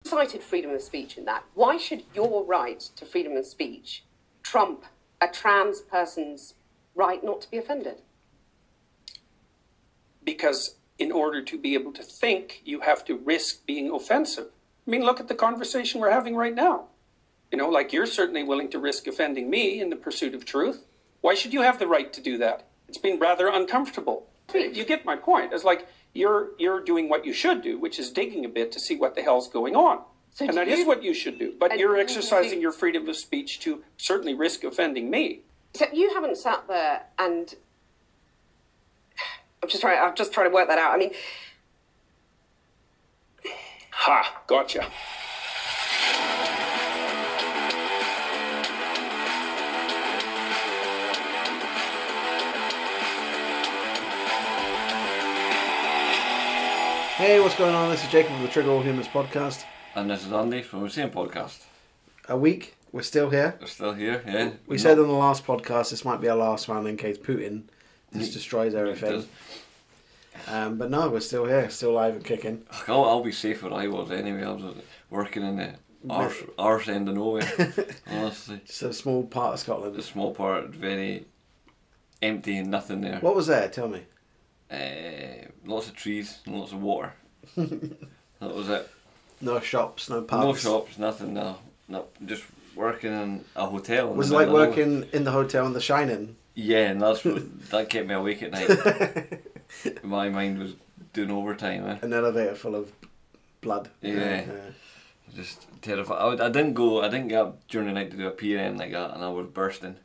cited freedom of speech in that. Why should your right to freedom of speech trump a trans person's right not to be offended? Because in order to be able to think, you have to risk being offensive. I mean, look at the conversation we're having right now. You know, like, you're certainly willing to risk offending me in the pursuit of truth. Why should you have the right to do that? It's been rather uncomfortable. You get my point. It's like you're doing what you should do, which is digging a bit to see what the hell's going on. So and that is what you should do. But you're exercising your freedom of speech to certainly risk offending me. So you haven't sat there and... I'm just trying to work that out. I mean... Ha! Gotcha. Hey, what's going on? This is Jacob from the Trigger All Humans podcast. And this is Andy from the same podcast. A week, we're still here. We're still here, yeah. We said on the last podcast this might be our last one in case Putin just destroys everything. But no, we're still here, still live and kicking. I'll be safe where I was anyway. I was working in the arse end of nowhere, honestly. Just a small part of Scotland. A small part, very empty and nothing there. What was there? Tell me. Lots of trees and lots of water. That was it. No shops, no pubs. No shops, nothing, no. Just working in a hotel. Was it like working in the hotel in The Shining? Yeah, and that kept me awake at night. My mind was doing overtime. An elevator full of blood. Yeah. Just terrified. I didn't get up during the night to do a pee in like that, and I was bursting.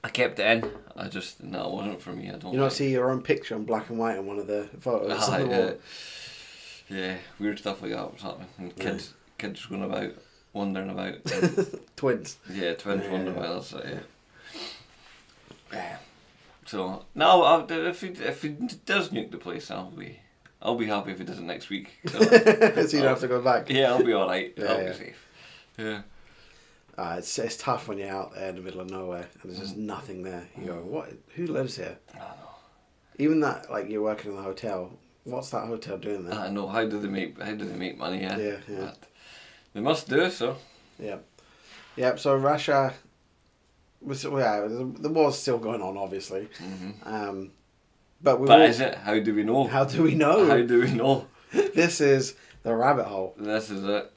I kept it in. It wasn't for me. I don't. You don't see your own picture in black and white on one of the photos on the wall. Yeah, weird stuff like that was happening. And kids going about, wandering about. Twins. Yeah, twins wandering about. That's it. Yeah. So no, if he does nuke the place, I'll be happy if he does it next week. So, so you don't have to go back. Yeah, I'll be all right. Yeah, I'll be safe. Yeah. It's tough when you're out there in the middle of nowhere and there's just nothing there. You go, what? Who lives here? I know. Even that, like, you're working in the hotel. What's that hotel doing there? I know. How do they make money? Yeah. Yeah. But they must do so. Yeah. Yeah. So Russia was the war's still going on, obviously. Mm-hmm. But is it? How do we know? How do we know? How do we know? This is the rabbit hole. This is it.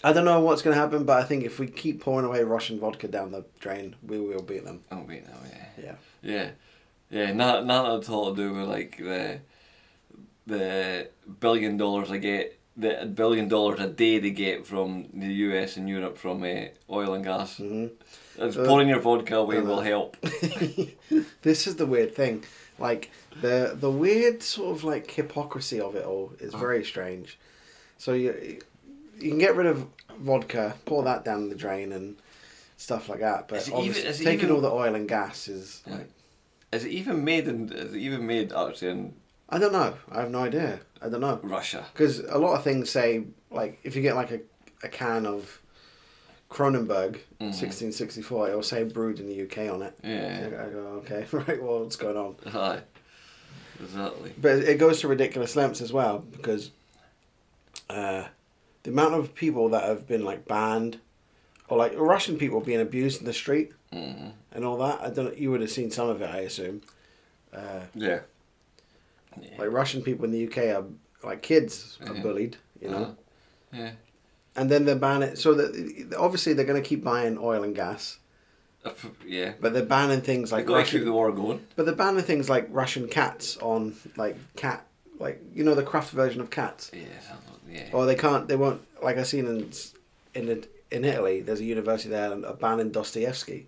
I don't know what's going to happen, but I think if we keep pouring away Russian vodka down the drain, we will beat them. I'll beat them, yeah. Yeah. Yeah. Yeah, not at all to do with like the $1 billion I get, the $1 billion a day they get from the US and Europe from oil and gas. Mm-hmm. Pouring your vodka away will help. This is the weird thing. Like, the weird sort of like hypocrisy of it all is very strange. So you can get rid of vodka, pour that down the drain and stuff like that. But taking all the oil and gas is like... Is it even made actually in... I don't know. I have no idea. I don't know. Russia. Because a lot of things say, like, if you get like a can of Kronenberg 1664, it will say brewed in the UK on it. Yeah. I go, okay, right, well, what's going on? Aye. Exactly. But it goes to ridiculous lengths as well, because the amount of people that have been like banned, or like Russian people being abused in the street and all that. I don't know, you would have seen some of it, I assume. Yeah. Like Russian people in the UK are like kids are bullied, you know. Yeah. And then they ban it, so that obviously they're going to keep buying oil and gas. Yeah. But they're banning things like Russian. Got to keep the war going. But they're banning things like Russian cats on like the craft version of cats. Yeah. Or they won't. Like I seen in Italy, there's a university there banning Dostoevsky,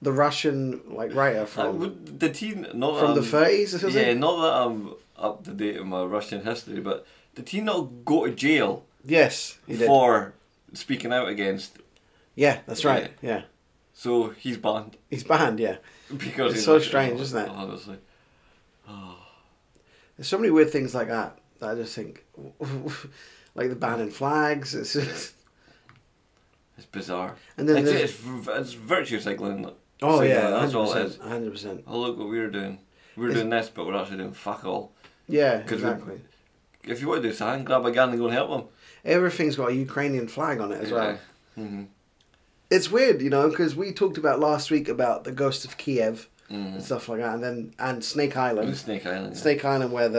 the Russian like writer from the 30s. Yeah, not that I'm up to date in my Russian history, but did he not go to jail? Yes, he did. For speaking out against. Yeah, that's right. Yeah. So he's banned. He's banned, yeah. Because it's so strange, isn't it? Honestly. Oh. There's so many weird things like that I just think, like the banning flags. It's just. It's bizarre. And then it's virtue signaling. Oh yeah, that's all it is. 100%. Oh look what we're doing. We're doing this, but we're actually doing fuck all. Yeah, exactly. If you want to do something, grab a gun and go and help them. everything's got a Ukrainian flag on it as well. Mm-hmm. It's weird, you know, because we talked about last week about the ghost of Kiev and stuff like that, and Snake Island. Snake Island. Snake Island, where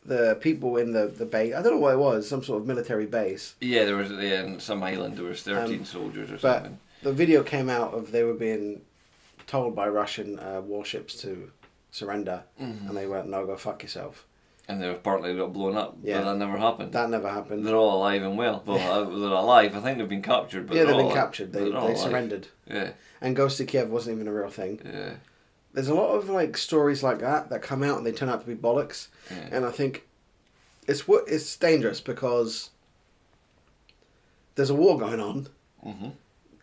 the people in the base, I don't know what it was, some sort of military base. Yeah, there was in some island there was 13 soldiers or something. The video came out of they were being told by Russian warships to surrender, and they went, "No, go fuck yourself." And they were partly got blown up, but that never happened. That never happened. They're all alive and well. Well, they're alive. I think they've been captured. But yeah, they've been captured. They surrendered. Yeah. And Ghost of Kiev wasn't even a real thing. Yeah. There's a lot of like stories like that come out and they turn out to be bollocks. Yeah. And I think it's dangerous because there's a war going on,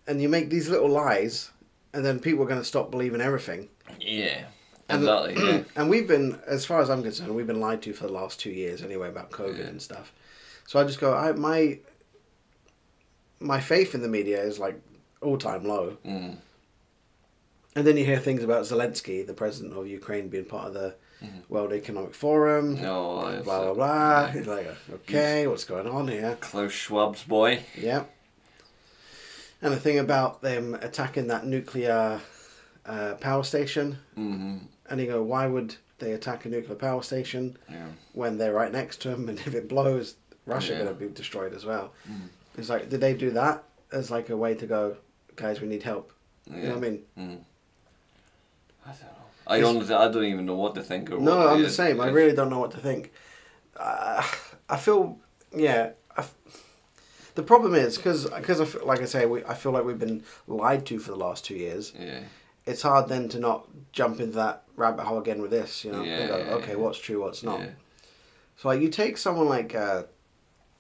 and you make these little lies, and then people are going to stop believing everything. Yeah. Exactly. Yeah. And we've been, as far as I'm concerned, we've been lied to for the last 2 years anyway about COVID and stuff. So I just go, my faith in the media is like all-time low. And then you hear things about Zelensky, the president of Ukraine, being part of the World Economic Forum. Blah, blah, blah. He's like, okay, what's going on here? Klaus Schwab's boy. Yeah. And the thing about them attacking that nuclear power station. And you go, why would they attack a nuclear power station when they're right next to them? And if it blows, Russia's going to be destroyed as well. It's like, did they do that as like a way to go, guys, we need help? You know what I mean? I don't know. I don't even know what to think. Or no, I'm the same. I really don't know what to think. I feel, the problem is, because I feel, like I say, I feel like we've been lied to for the last 2 years. Yeah. It's hard then to not jump into that rabbit hole again with this, you know. Okay, what's true, what's not. So like you take someone like I've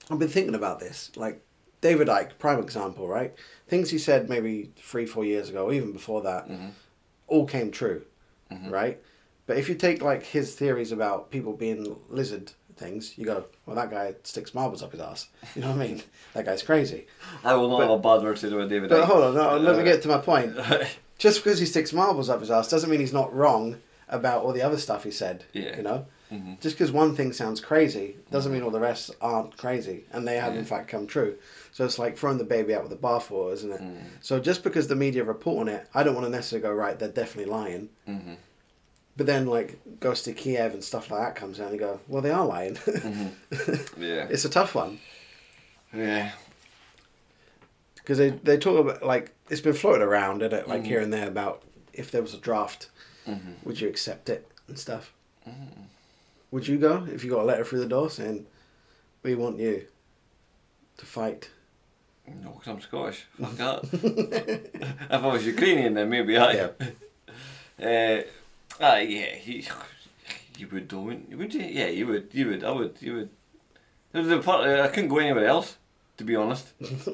been thinking about this, like David Icke, prime example, right? Things he said maybe 3-4 years ago, even before that, all came true, right? But if you take like his theories about people being lizard things, you go, well, that guy sticks marbles up his ass. You know what I mean? That guy's crazy. I will not have a bad word to do with David Icke. But hold on, no, let me get to my point. Just because he sticks marbles up his ass doesn't mean he's not wrong about all the other stuff he said. You know? Just because one thing sounds crazy doesn't mean all the rest aren't crazy. And they have in fact come true. So it's like throwing the baby out with the bathwater, isn't it? So just because the media report on it, I don't want to necessarily go, right, they're definitely lying. But then like Ghost of Kiev and stuff like that comes out and you go, well, they are lying. It's a tough one. Yeah. Because they talk about, like, it's been floated around, isn't it? Like here and there about if there was a draft, would you accept it and stuff? Would you go if you got a letter through the door saying, we want you to fight? No, because I'm Scottish. Fuck that. If I was Ukrainian, then maybe I. You would do it. Would you? Yeah, you would. You would. I would. You would. I couldn't go anywhere else, to be honest.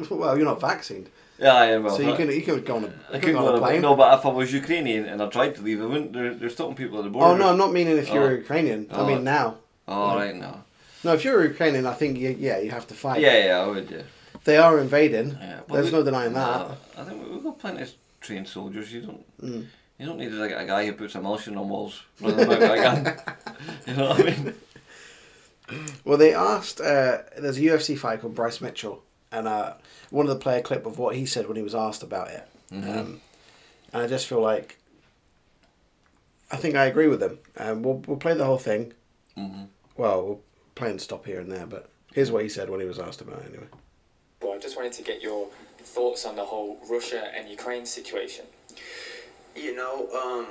Well, you're not vaccinated. Yeah, I am. Well, so you can go on a, I couldn't go on a plane. No, but if I was Ukrainian and I tried to leave, I wouldn't. They're stopping people at the border. Oh no, I'm not meaning if you're Ukrainian. I mean now. Oh right, no. No, if you're Ukrainian, I think you have to fight. Yeah, I would. Yeah. They are invading. Yeah, there's no denying that. I think we've got plenty of trained soldiers. You don't need like a guy who puts emulsion on walls running about like that. You know what I mean? Well, they asked. There's a UFC fight called Bryce Mitchell, and one of the player clip of what he said when he was asked about it. And I just feel like I think I agree with him. We'll play the whole thing. Well, we'll play and stop here and there, but here's what he said when he was asked about it anyway. Well, I just wanted to get your thoughts on the whole Russia and Ukraine situation. You know,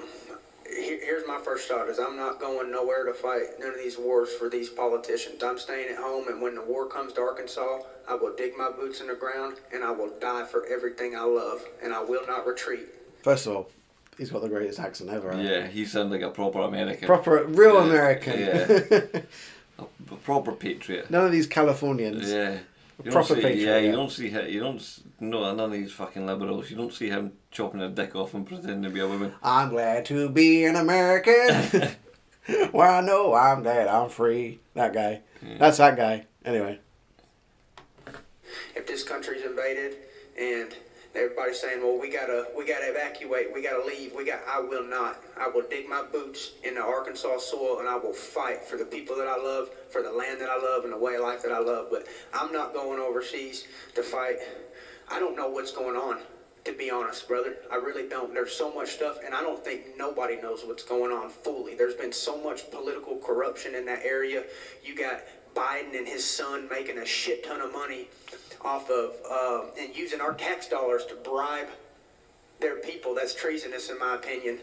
here's my first thought is I'm not going nowhere to fight none of these wars for these politicians. I'm staying at home, and when the war comes to Arkansas, I will dig my boots in the ground, and I will die for everything I love, and I will not retreat. First of all, he's got the greatest accent ever. Right? Yeah, he sounds like a proper American. Real American. Yeah. a proper patriot. None of these Californians. Yeah. Proper patriot. Yeah, you don't know none of these fucking liberals. You don't see him chopping a dick off and pretending to be a woman. I'm glad to be an American. Well, I know I'm glad I'm free. That guy. Yeah. That's that guy. Anyway. If this country's invaded and Everybody's saying, well, we gotta evacuate, we gotta leave, I will not. I will dig my boots in the Arkansas soil and I will fight for the people that I love, for the land that I love, and the way of life that I love. But I'm not going overseas to fight. I don't know what's going on, to be honest, brother. I really don't. There's so much stuff, and I don't think nobody knows what's going on fully. There's been so much political corruption in that area. You got Biden and his son making a shit ton of money off of and using our tax dollars to bribe their people. That's treasonous, in my opinion.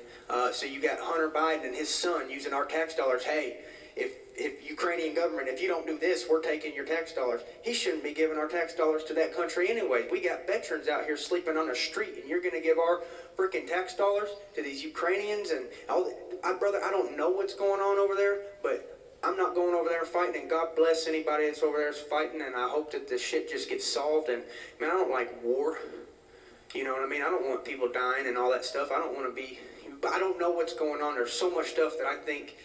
So you got Hunter Biden and his son using our tax dollars. Hey, if Ukrainian government, if you don't do this, we're taking your tax dollars. He shouldn't be giving our tax dollars to that country anyway. We got veterans out here sleeping on the street, and you're going to give our freaking tax dollars to these Ukrainians and all. Brother, I don't know what's going on over there, but I'm not going over there fighting, and God bless anybody that's over there fighting, and I hope that this shit just gets solved. And, man, I don't like war. You know what I mean? I don't want people dying and all that stuff. I don't want to be... But I don't know what's going on. There's so much stuff that I think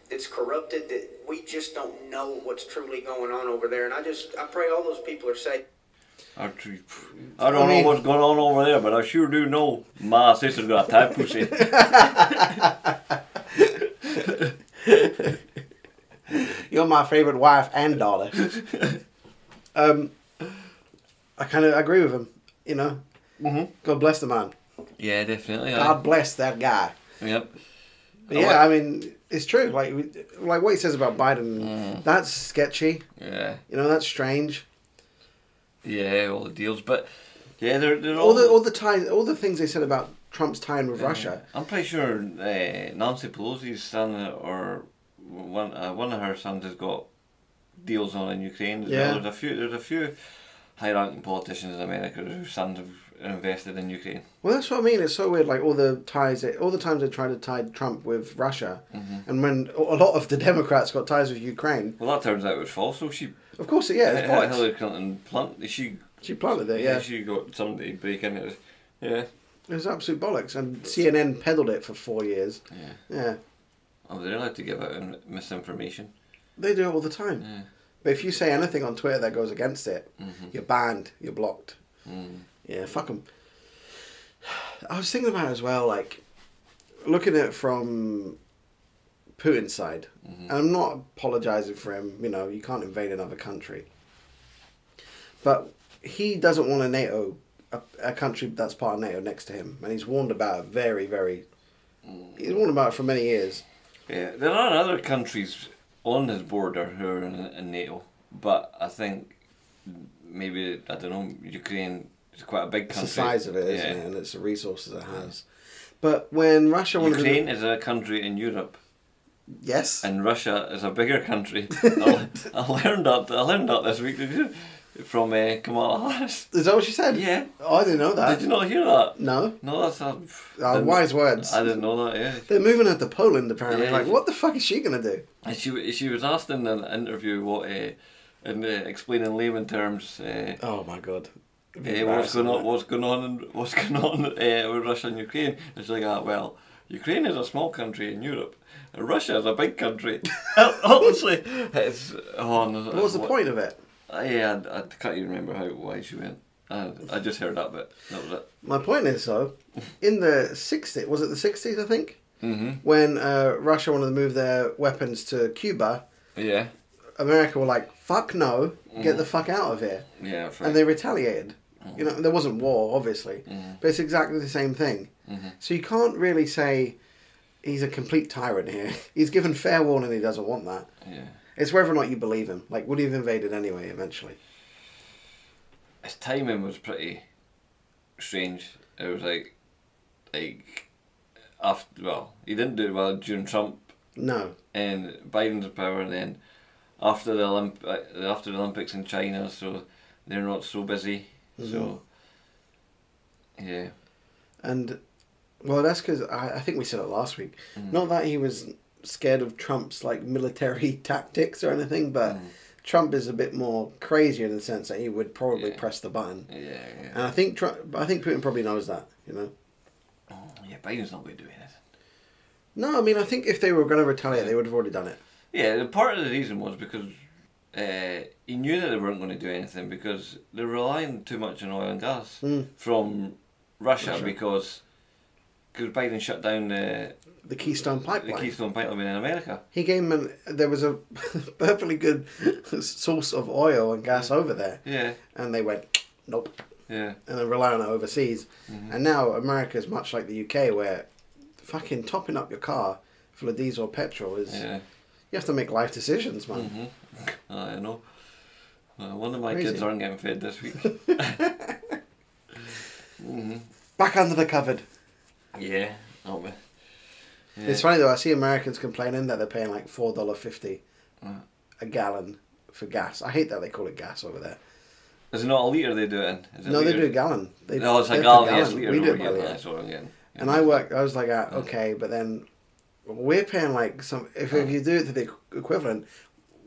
that's corrupted that we just don't know what's truly going on over there. And I pray all those people are safe. I don't know what's going on over there, but I sure do know my sister's got a tight pussy. You're my favourite wife and daughter. I kind of agree with him, you know. Mm-hmm. God bless the man. Yeah, definitely. God bless that guy. Yep. But yeah, I mean, it's true. Like what he says about Biden, that's sketchy. Yeah. You know, that's strange. Yeah, all the deals, but yeah, they're all the ties, all the things they said about Trump's tying with Russia. I'm pretty sure Nancy Pelosi's son or one of her sons has got deals on in Ukraine as well. There's a few high-ranking politicians in America whose sons have invested in Ukraine. Well, that's what I mean. It's so weird. Like all the times they tried to tie Trump with Russia, and when a lot of the Democrats got ties with Ukraine. Well, that turns out it was false. So of course, it's bollocks. Hillary Clinton she planted it. Yeah, she got somebody to break in it. Yeah, it was absolute bollocks, and CNN peddled it for 4 years. Yeah. Oh, they're allowed to give out misinformation. They do it all the time. Yeah. But if you say anything on Twitter that goes against it, you're banned, you're blocked. Yeah, fuck them. I was thinking about it as well, like, looking at it from Putin's side, and I'm not apologising for him, you know, you can't invade another country. But he doesn't want a country that's part of NATO next to him, and he's warned about it he's warned about it for many years. Yeah, there are other countries on his border who are in NATO, but I think maybe, I don't know, Ukraine is quite a big country. It's the size of it, isn't it? And it's the resources it has. But when Russia wanted Ukraine is a country in Europe. Yes. And Russia is a bigger country. I learned that this week, did you? From Kamala Harris. Is that what she said? Yeah. Oh, I didn't know that. Did you not hear that? No. No, that's wise words. I didn't know that, yeah. They're moving her to Poland, apparently. Yeah. Like, what the fuck is she going to do? And she was asked in an interview what, explain in layman terms... oh, my God. What's going on with Russia and Ukraine? It's like, well, Ukraine is a small country in Europe. And Russia is a big country. Honestly, it's... Oh, no, what was the point of it? Yeah, I can't even remember why she went. I just heard that bit. That was it. My point is, though, in the 60s, was it the 60s, I think? When Russia wanted to move their weapons to Cuba, America were like, fuck no, get the fuck out of here. Yeah, that's right. And they retaliated. You know, there wasn't war, obviously, but it's exactly the same thing. So you can't really say he's a complete tyrant here. He's given fair warning he doesn't want that. Yeah. It's whether or not you believe him. Like, would he have invaded anyway, eventually? His timing was pretty strange. It was like after, well, he didn't do it well during Trump. No. And Biden's in power, and then after the Olympics in China, so they're not so busy. So, yeah. And, well, that's because, I think we said it last week, not that he was scared of Trump's like military tactics or anything, but Trump is a bit more crazier in the sense that he would probably press the button. Yeah. And I think Putin probably knows that, you know. Oh, yeah, Biden's not going to do anything. No, I mean, I think if they were going to retaliate, they would have already done it. Yeah, part of the reason was because he knew that they weren't going to do anything because they're relying too much on oil and gas from Russia. because Biden shut down The Keystone Pipeline. the Keystone Pipeline in America. He gave them, there was a perfectly good source of oil and gas over there. Yeah. And they went, nope. Yeah. And they rely on it overseas. And now America is much like the UK, where fucking topping up your car full of diesel or petrol is... Yeah. You have to make life decisions, man. I know. One of my Crazy. kids aren't getting fed this week. Back under the cupboard. Yeah, aren't we? Yeah. It's funny though, I see Americans complaining that they're paying like $4.50 a gallon for gas. I hate that they call it gas over there. Is it not a litre they do it in? Is it No, they litre? do a gallon. No, it's they a put gallon, yes, litre. We do it yeah, by litre. that's what I'm getting. Yeah. And I was like, okay, but then we're paying like some. If you do it to the equivalent,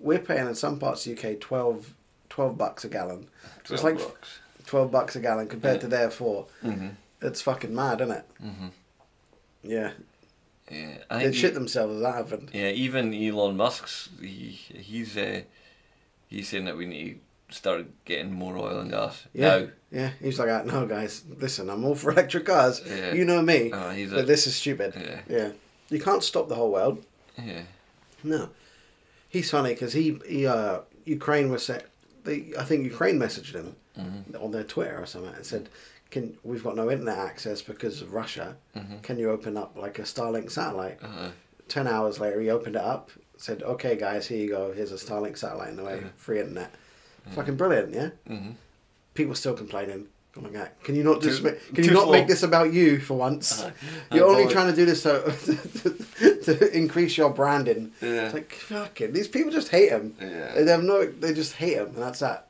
we're paying in some parts of the UK $12 a gallon. So it's like bucks. $12 a gallon compared to their $4. Mm-hmm. It's fucking mad, isn't it? Mm-hmm. Yeah, Yeah, they'd shit themselves if that happened. Yeah, even Elon Musk's he's saying that we need to start getting more oil and gas. Yeah, Now. yeah. He's like, no, guys, listen, I'm all for electric cars. Yeah. You know me, He's but this is stupid. Yeah. Yeah, you can't stop the whole world. Yeah. No, he's funny because Ukraine was set. I think Ukraine messaged him on their Twitter or something and said, we've got no internet access because of Russia. Can you open up like a Starlink satellite? 10 hours later, he opened it up, said, okay, guys, here you go. Here's a Starlink satellite in the way, free internet. Fucking brilliant, yeah? People still complaining. Oh my God, can you not just make this about you for once? You're only trying to do this to increase your branding. Yeah. It's like, fucking, these people just hate him. Yeah. They just hate him, and that's that.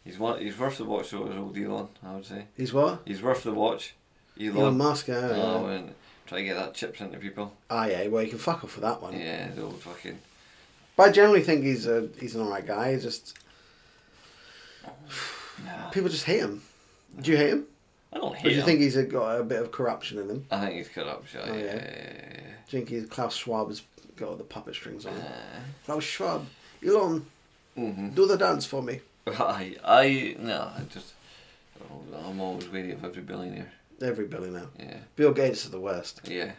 He's worth the watch though, as old Elon, I would say. He's what? He's worth the watch. Elon Musk, yeah. And try to get that chips into people. Ah, yeah, well, you can fuck off for that one. Yeah, the old fucking... But I generally think he's an alright guy. He's just... People just hate him. Do you hate him? I don't Or hate do you him. think he's got a bit of corruption in him? I think he's corrupt, yeah. Oh, yeah. Do you think Klaus Schwab has got all the puppet strings on? Klaus Schwab, Elon, do the dance for me. I'm always wary of every billionaire. Every billionaire. Yeah. Bill Gates is the worst. Yeah.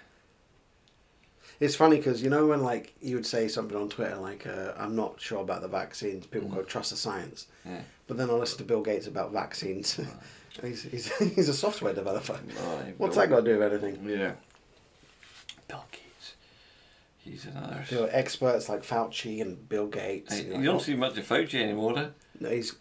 It's funny because you know when like you would say something on Twitter like I'm not sure about the vaccines, people go trust the science. Yeah. But then I listen to Bill Gates about vaccines. he's a software developer. What's that got to do with anything? Yeah. Bill Gates. He's another... You know, experts like Fauci and Bill Gates. You don't see much of Fauci anymore, eh? No, he's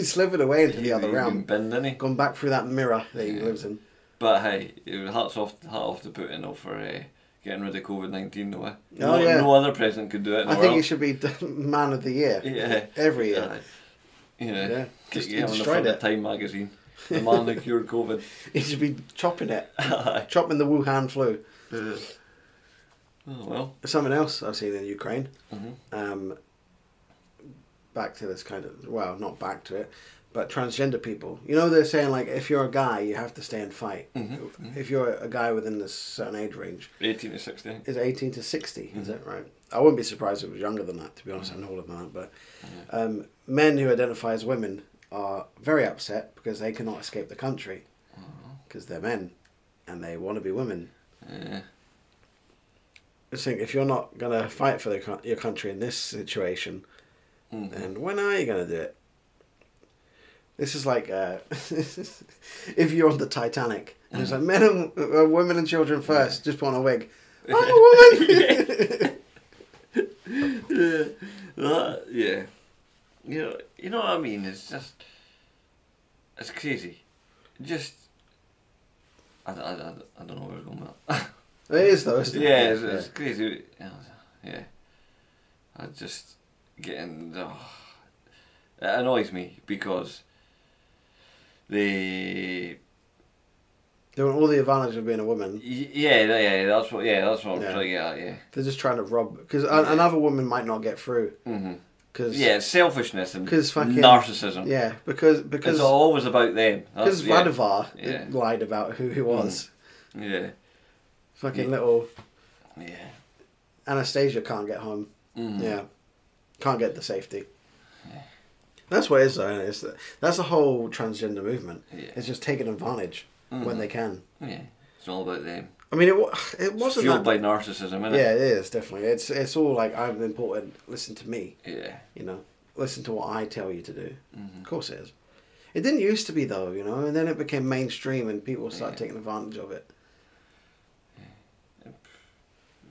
slithered away into the other He's realm. been binned, isn't he? Gone back through that mirror that he lives in. But hey, hats off to Putin though for getting rid of COVID-19 though. No other president could do it in the I world. think he should be Man of the Year. Yeah. Every year. Yeah. Just Get him on the destroyed front it. of Time magazine. The man that cured COVID. He should be chopping it. Chopping the Wuhan flu. Oh well. Something else I've seen in Ukraine. Mm-hmm. Back to this kind of, well, not back to it, but transgender people. You know, they're saying like if you're a guy, you have to stay and fight. If you're a guy within this certain age range. 18 to 60. Is it 18 to 60? Is it right? I wouldn't be surprised if it was younger than that, to be honest. I know older than that. But men who identify as women are very upset because they cannot escape the country because they're men and they want to be women. Yeah. I think if you're not going to fight for your country in this situation, then when are you going to do it? This is like if you're on the Titanic and it's like men and women and children first, just put on a wig. I'm a woman. Yeah. You know what I mean? It's just, it's crazy. Just, I don't know where we're going with that. It is though, isn't it? Yeah, it's crazy. Yeah. I just getting. It annoys me because they want all the advantage of being a woman. Yeah, that's what I'm trying to get at. Yeah, they're just trying to rob because another woman might not get through. Cause, it's selfishness and fucking, narcissism. Yeah, because it's always about them. Because Vadavar lied about who he was. Yeah. Fucking little. Yeah. Anastasia can't get home. Yeah. Can't get the safety. That's what it is, though. That's the whole transgender movement. Yeah. It's just taking advantage when they can. Yeah, it's all about them. I mean, it wasn't Fueled that... by narcissism, isn't it? Yeah, it is, definitely. It's all like, I'm important, listen to me. Yeah. You know, listen to what I tell you to do. Of course it is. It didn't used to be, though, you know, and then it became mainstream and people started taking advantage of it.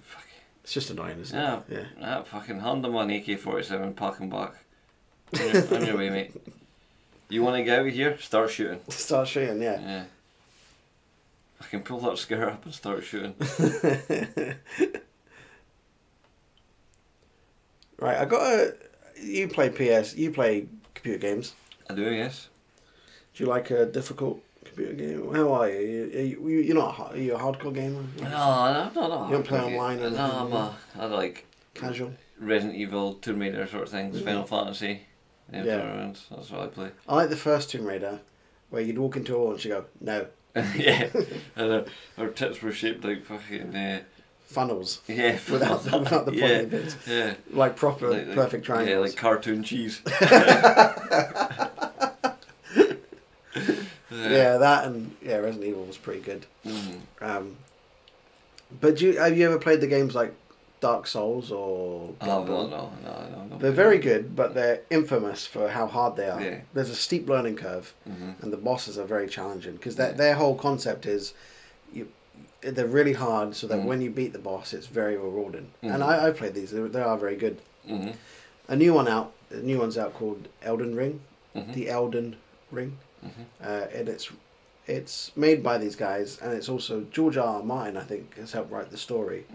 Fuck. It's just annoying, isn't Yeah. it? Yeah. Fucking hand them an AK-47, pack them back. On your way, mate. You want to get out of here? Start shooting. Start shooting, yeah. Yeah. I can pull that scare up and start shooting. Right, I got a... You play computer games. I do, yes. Do you like a difficult computer game? How are you? You're not... Are you a hardcore gamer? No. You don't play online or anything? No, I like Casual? Resident Evil, Tomb Raider sort of things, Final Fantasy. Yeah. That's what I play. I like the first Tomb Raider, where you'd walk into a wall and she'd go, no. Yeah. And our tits were shaped like fucking... Funnels. yeah. Without the pointy bits. Yeah. Like proper, Like, perfect triangles. Yeah, like cartoon cheese. Yeah, that and Resident Evil was pretty good. Mm. But have you ever played the games like Dark Souls or Bloodborne? No. They're very good, but they're infamous for how hard they are. Yeah. There's a steep learning curve, Mm-hmm. and the bosses are very challenging because their whole concept is they're really hard, so that when you beat the boss, it's very rewarding. And I've played these; they are very good. Mm-hmm. A new one's out called Elden Ring, the Elden Ring, and it's made by these guys, and it's also George R. Martin, I think, has helped write the story,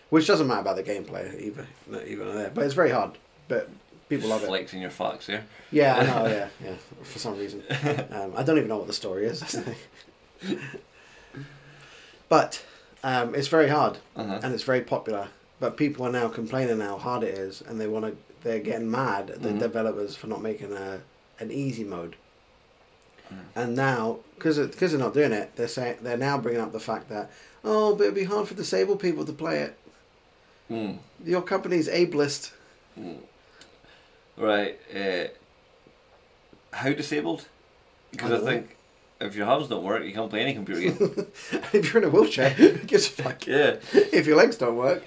which doesn't matter about the gameplay either, not even there. But it's very hard, but people love it. Flexing your facts here. Yeah, I know. Yeah, for some reason, I don't even know what the story is. That's the thing. But it's very hard, and it's very popular. But people are now complaining how hard it is, and they're getting mad at the developers for not making an easy mode. And now, because they're not doing it, they're now bringing up the fact that but it'd be hard for disabled people to play it. Your company's ableist. Right. How disabled? Because I think if your hands don't work, you can't play any computer game. If you're in a wheelchair, who gives a fuck? Yeah. If your legs don't work.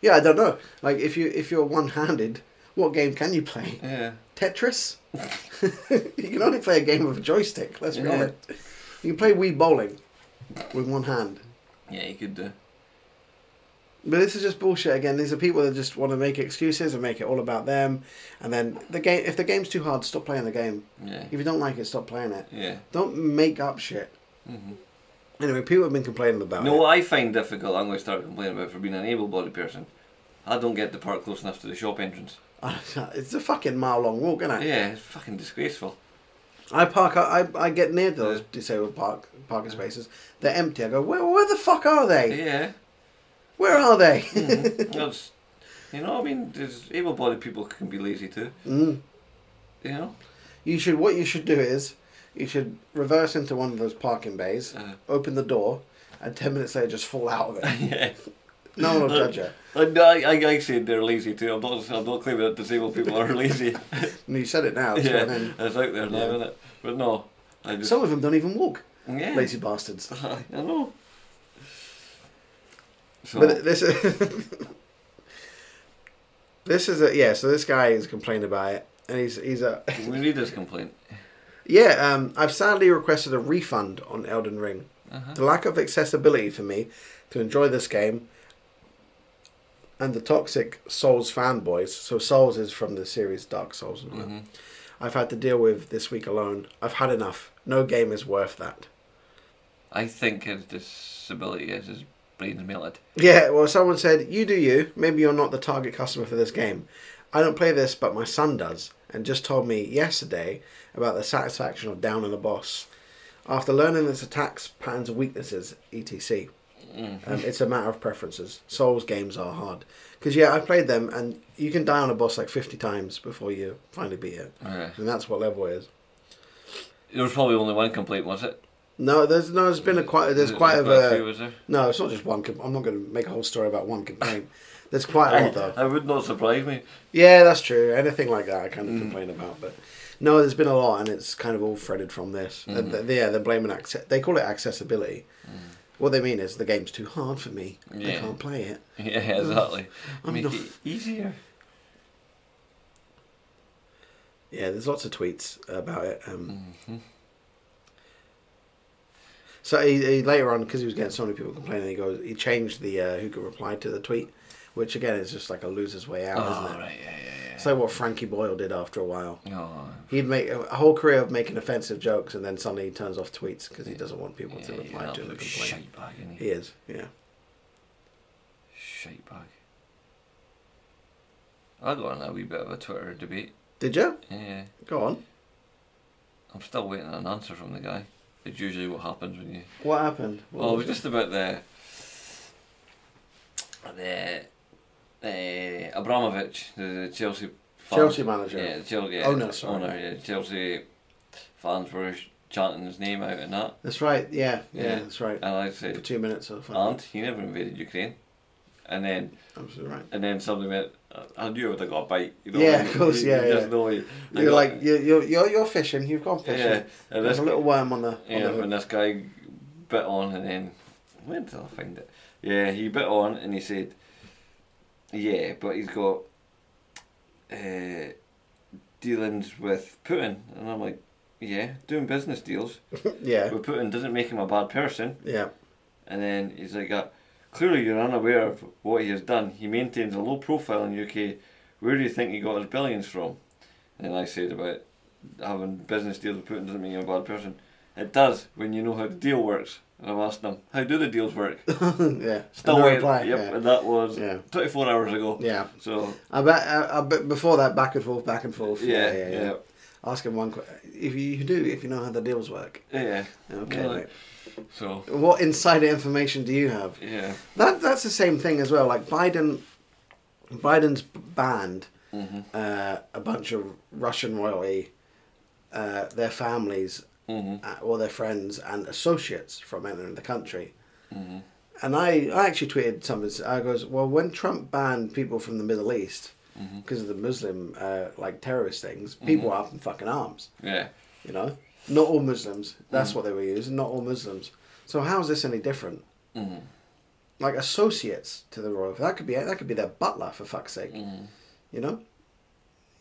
Yeah, I don't know. Like if you're one-handed, what game can you play? Yeah. Tetris? You can only play a game with a joystick, let's be honest. You can play Wii bowling with one hand. Yeah, you could do. But this is just bullshit again. These are people that just want to make excuses and make it all about them. And then if the game's too hard, stop playing the game. Yeah. If you don't like it, stop playing it. Yeah. Don't make up shit. Anyway, people have been complaining about No, it. what I find difficult, I'm going to start complaining about for being an able-bodied person. I don't get to park close enough to the shop entrance. It's a fucking mile-long walk, isn't it? Yeah, it's fucking disgraceful. I get near those disabled parking spaces. They're empty. I go, where the fuck are they? Yeah. Where are they? That's, I mean, there's able-bodied people can be lazy too. You know? What you should do is, you should reverse into one of those parking bays, open the door, and 10 minutes later just fall out of it. Yeah. No one will judge you. I said they're lazy too. I'm not claiming that disabled people are lazy. You said it now. So Yeah, then, it's out there now, isn't it? But no, some of them don't even walk. Yeah. Lazy bastards. I know. So, But this is so this guy is complaining about it, and he's a we read this complaint. yeah. I've sadly requested a refund on Elden Ring. The lack of accessibility for me to enjoy this game, and the toxic Souls fanboys. So Souls is from the series Dark Souls. I've had to deal with this week alone. I've had enough. No game is worth that. I think his disability is his brain's melted. Yeah, well, someone said, you do you. Maybe you're not the target customer for this game. I don't play this, but my son does, and just told me yesterday about the satisfaction of downing a boss. After learning its attacks, patterns, and weaknesses, etc. It's a matter of preferences. Souls games are hard. Because, I played them, and you can die on a boss like 50 times before you finally beat it. Okay. And that's what level it is. There was probably only one complaint, was it? No, there's been quite of Was there? no, it's not just one. I'm not going to make a whole story about one complaint. There's quite a lot though. That would not surprise me. Yeah, that's true. Anything like that I kind of complain about, but no, there's been a lot, and it's kind of all threaded from this. They're blaming they call it accessibility. What they mean is the game's too hard for me. I can't play it. Yeah, exactly. Make it easier. Yeah, there's lots of tweets about it. So he later on, because he was getting so many people complaining, he changed the who could reply to the tweet, which again is just like a loser's way out, isn't it? Right, yeah. It's like what Frankie Boyle did after a while. Oh. He'd make a whole career of making offensive jokes, and then suddenly he turns off tweets because he doesn't want people to reply to him and complain. Shite bag, isn't he? He is, yeah. Shite bag. I got on a wee bit of a Twitter debate. Did you? Yeah. Go on. I'm still waiting on an answer from the guy. It's usually what happens when you... What happened? Well, it was just about the Abramovich, the Chelsea fan. Chelsea manager. Yeah, the Chelsea owner. Yeah, Chelsea fans were chanting his name out and that. That's right. Yeah, that's right. And I said, for 2 minutes or something. and he never invaded Ukraine. And then, absolutely right. And then somebody went, I knew I would have got a bite. You know, yeah, of course. Yeah, just know you're like you're fishing. You've gone fishing. Yeah, and there's a little worm on the. Yeah, when this guy bit on, and then where did I find it? Yeah, he bit on, and he said, "Yeah, but he's got dealings with Putin," and I'm like, "Yeah, doing business deals yeah with Putin doesn't make him a bad person." Yeah, and then he's like, "Clearly, you're unaware of what he has done. He maintains a low profile in UK. Where do you think he got his billions from?" And then I said about having business deals with Putin doesn't make him a bad person. It does when you know how the deal works. And I'm asking him, how do the deals work? yeah. Still no waiting. reply. Yep, Yeah. and that was 24 hours ago. Yeah. So I bet before that, back and forth. Yeah. Ask him one question. If you know how the deals work. Yeah. Okay. Yeah. Right. So what insider information do you have? Yeah. That's the same thing as well. Like Biden's banned a bunch of Russian royalty, their families, or their friends and associates from entering the country. And I actually tweeted something. I goes, well, when Trump banned people from the Middle East because of the Muslim like terrorist things, people were up in fucking arms. Yeah. You know, not all Muslims. That's what they were using. Not all Muslims. So how is this any different? Like associates to the royal, that could be their butler, for fuck's sake. You know,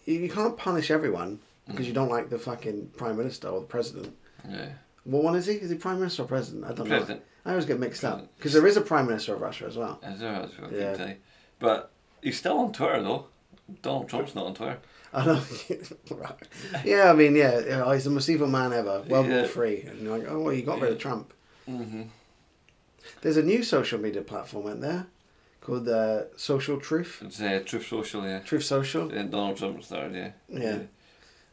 you can't punish everyone because you don't like the fucking prime minister or the president. Yeah. What one is he? Is he prime minister or president? I don't President. know. I always get mixed up because there is a prime minister of Russia as well. Is there? That's what I Yeah. can tell you. But he's still on Twitter though. Donald Trump's not on Twitter. I know. Right. Yeah, I mean, yeah, he's the most evil man ever. World War III. And you're like, oh, well, you got rid of Trump. There's a new social media platform out there called Social Truth. It's Truth Social, yeah. Truth Social. And Donald Trump started, yeah. Yeah.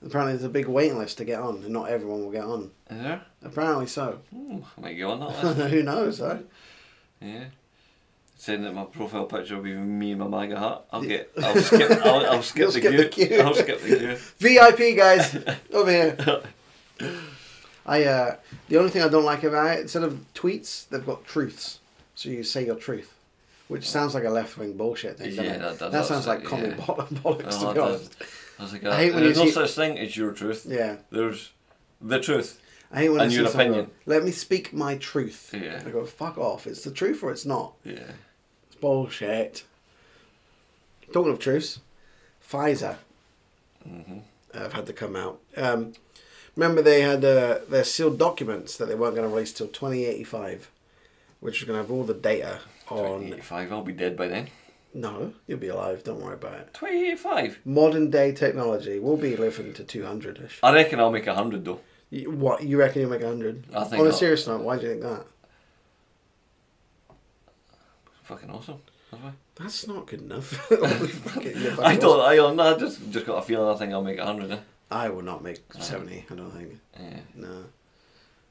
Apparently there's a big waiting list to get on, and not everyone will get on. Is there? Apparently so. I might go on that list. Who knows, though? Yeah. Saying that my profile picture will be me in my MAGA hat. I'll skip You'll the queue. I'll skip the queue. VIP guys, over here. The only thing I don't like about it, instead of tweets, they've got truths. So you say your truth, which sounds like a left-wing bullshit thing. Yeah, doesn't it? that sounds like common bollocks, to be honest. I was like, I hate when there's you no see- such thing as your truth. Yeah. There's the truth. I hate when And I your see someone opinion. go, let me speak my truth. Yeah. I go, fuck off. It's the truth or it's not. Yeah. It's bullshit. Talking of truths, Pfizer have had to come out. Remember they had their sealed documents that they weren't going to release till 2085, which was going to have all the data on... 2085, I'll be dead by then. No, you'll be alive. Don't worry about it. 2085? Modern day technology. We'll be living to 200-ish. I reckon I'll make 100 though. What, you reckon you'll make 100? I think On a I'll- serious note, why do you think that? Fucking awesome. Have I? That's not good enough. I just got a feeling I think I'll make 100 then. I will not make 70, I don't think. Yeah. No.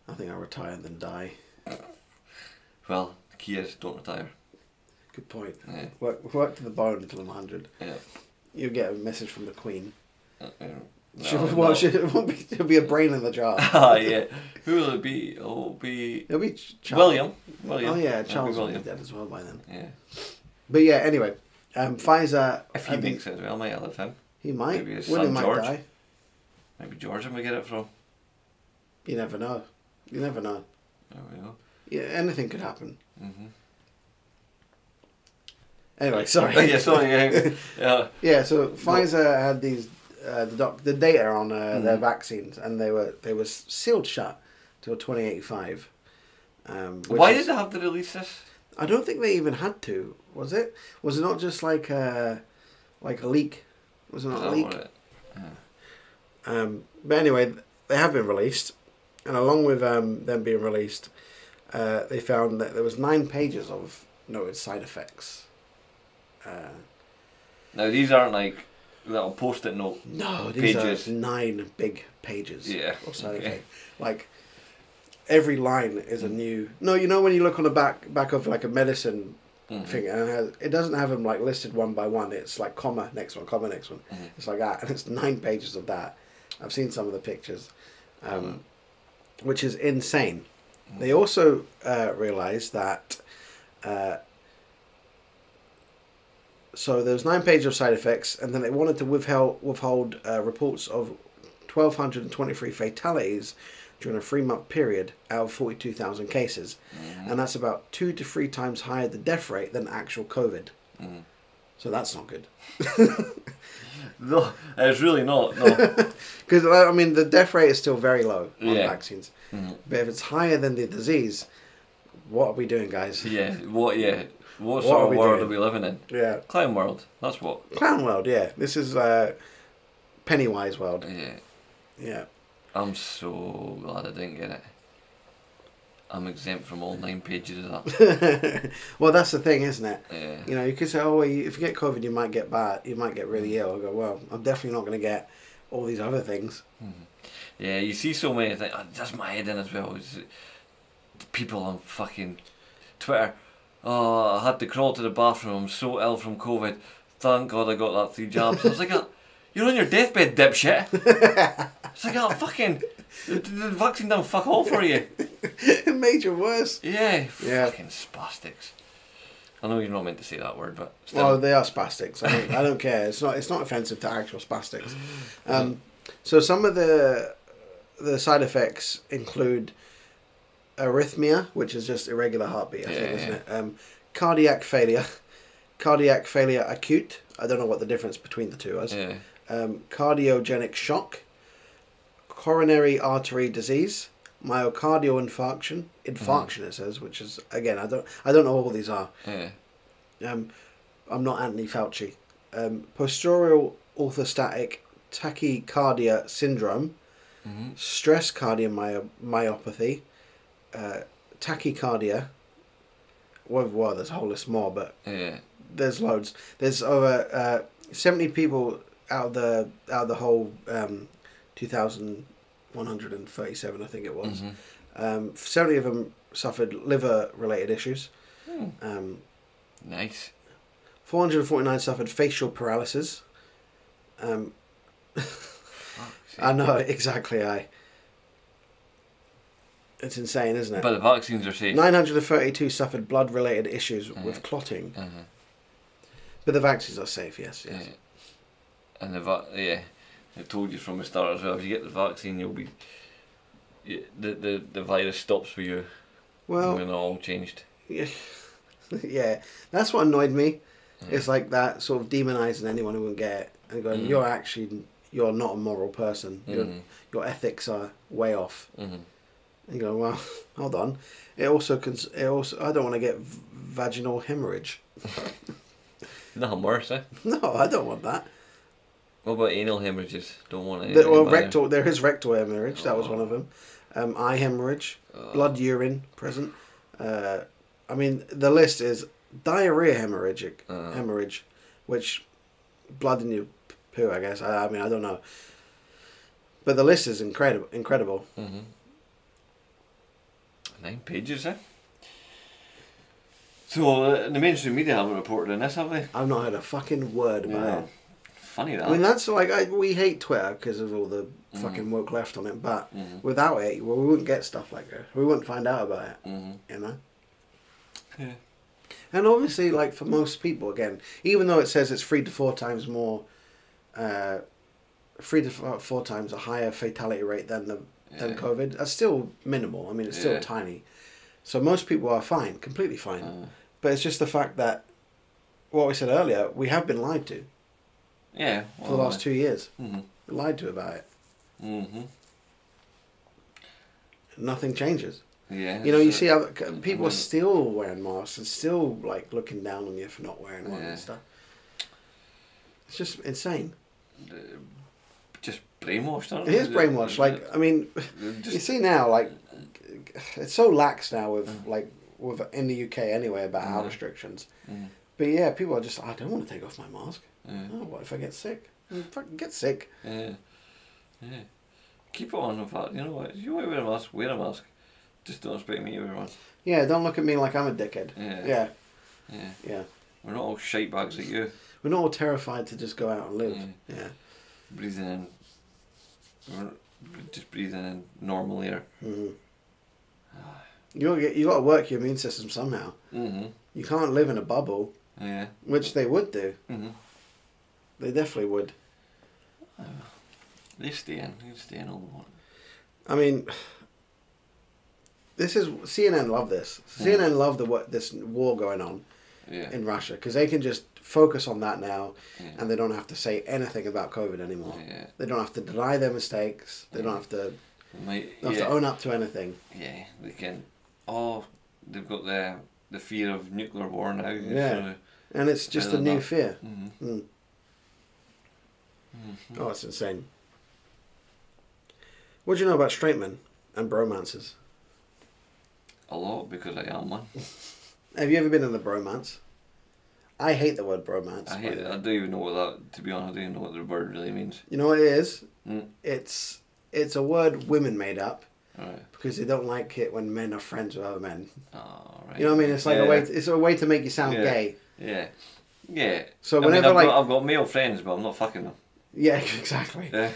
I think I'll retire and then die. Well, the key is don't retire. Good point. Yeah. Work to the bone until I'm 100. Yeah. You'll get a message from the Queen. No. She'll be a brain in the jar. Ah, yeah. Who will it be? It'll be It'll be Charles. William. Oh yeah, It'll Charles be will be William. dead as well by then. Yeah. But yeah, anyway, Pfizer. If he makes it as well, might outlive him. He might. Maybe his Willie son might George. die. Maybe Georgia might get it from. You never know. You never know. There we go. Yeah, anything could happen. Mm-hmm. Anyway, sorry. Oh, yeah, sorry. Yeah. Yeah, so Pfizer had these the data on their vaccines, and they were sealed shut till 2085. Why did they have to release this? I don't think they even had to. Was it? Was it not just like a leak? Was it not a leak? But anyway, they have been released, and along with them being released, they found that there was 9 pages of noted side effects. Now these aren't like little post-it note. No, these pages. are 9 big pages. Yeah. Of side Okay. effects. Like every line is a new. No, you know when you look on the back of like a medicine thing, and it doesn't have them like listed one by one. It's like comma next one, comma next one. It's like that, and it's 9 pages of that. I've seen some of the pictures, which is insane. They also realised that. So there was 9 pages of side effects, and then they wanted to withhold reports of 1,223 fatalities during a 3-month period out of 42,000 cases, and that's about 2 to 3 times higher the death rate than actual COVID. So that's not good. No, it's really not. No. Because I mean, the death rate is still very low on Yeah. vaccines, but if it's higher than the disease, what are we doing, guys? Yeah. What? Yeah. What What sort are of we world doing? are we living in? Yeah, Clown world. That's what. clown world. Yeah, this is Pennywise world. Yeah. Yeah. I'm so glad I didn't get it. I'm exempt from all 9 pages of that. Well, that's the thing, isn't it? Yeah. You know, you could say, oh, well, if you get COVID, you might get bad. You might get really ill. I go, well, I'm definitely not going to get all these other things. Yeah, you see so many things. That's my head in as well. Is people on fucking Twitter. Oh, I had to crawl to the bathroom. I'm so ill from COVID. Thank God I got that 3 jabs. I was like, you're on your deathbed, dipshit. It's like, fucking, the vaccine done fuck all for you. It made you worse. Yeah, Yeah. fucking spastics. I know you're not meant to say that word, but still. Well, they are spastics. I don't care. It's not offensive to actual spastics. So some of the side effects include arrhythmia, which is just irregular heartbeat, I think, isn't it? Cardiac failure acute. I don't know what the difference between the two is. Yeah. Cardiogenic shock, coronary artery disease, myocardial infarction it says, which is, again, I don't know what all these are. Yeah. I'm not Anthony Fauci. Postural orthostatic tachycardia syndrome, stress cardiomyopathy, tachycardia. Well, there's a whole list more, but there's loads. There's over 70 people out of the whole 2,137, I think it was. 70 of them suffered liver-related issues. Nice. 449 suffered facial paralysis. I know, exactly. It's insane, isn't it? But the vaccines are safe. 932 suffered blood-related issues with clotting. But the vaccines are safe, yes. Yeah. And I told you from the start as well. If you get the vaccine, you'll be the virus stops for you. Well, when it all changed. Yeah, that's what annoyed me. It's like that sort of demonising anyone who wouldn't get it and going, you're not a moral person. Your ethics are way off. And you go, well, hold on. It also I don't want to get vaginal hemorrhage. Nothing worse, eh? No, I don't want that. What about anal hemorrhages? Don't want any. Rectal. There is rectal hemorrhage. That was one of them. Eye hemorrhage, blood urine present. I mean, the list is diarrhea hemorrhage, which blood in your poo, I guess. I mean, I don't know. But the list is incredible. 9 pages, eh? So the mainstream media haven't reported on this, have they? I've not heard a fucking word about it. Funny that. I mean, that's like we hate Twitter because of all the fucking woke left on it. But without it, well, we wouldn't get stuff like that. We wouldn't find out about it. You know. Yeah. And obviously, like for most people, again, even though it says it's 3 to 4 times more, 3 to 4 times a higher fatality rate than COVID, that's still minimal. I mean, it's still tiny. So most people are fine, completely fine. But it's just the fact that, what we said earlier, we have been lied to. Yeah. For the last 2 years. Mm-hmm. We're lied to about it. Mm-hmm. Nothing changes. Yeah. You know, you see other people are still wearing masks and still like looking down on you for not wearing one and stuff. It's just insane. Just brainwashed, aren't it? It is brainwashed. Like, I mean, you see now, like, it's so lax now with with in the UK anyway about our restrictions. But yeah, people are just, I don't want to take off my mask. Oh, what if I get sick? Fucking get sick. Yeah. Keep it on, in fact. You know what? If you want to wear a mask, wear a mask. Just don't expect me to wear one. Yeah, don't look at me like I'm a dickhead. Yeah. We're not all shite bags like you. We're not all terrified to just go out and live. Yeah. Breathing in. We're just breathing in normal air. You got to work your immune system somehow. You can't live in a bubble. Yeah. Which they would do. They definitely would. They stay in all the morning. I mean, this is CNN love this. CNN love this war going on in Russia because they can just focus on that now, and they don't have to say anything about COVID anymore. They don't have to deny their mistakes. They don't have to. They have to own up to anything. Yeah, they can. Oh, they've got the fear of nuclear war now. Yeah, and it's just a new fear. Oh, it's insane. What do you know about straight men and bromances? A lot, because I am one. Have you ever been in a bromance? I hate the word bromance. I hate it. I don't even know what that, to be honest, I don't even know what the word really means. You know what it is? It's a word women made up. Right. Because they don't like it when men are friends with other men. Oh, right. You know what I mean? It's like it's a way to make you sound gay. Yeah. So whenever I've got male friends, but I'm not fucking them. Yeah, exactly. Yeah.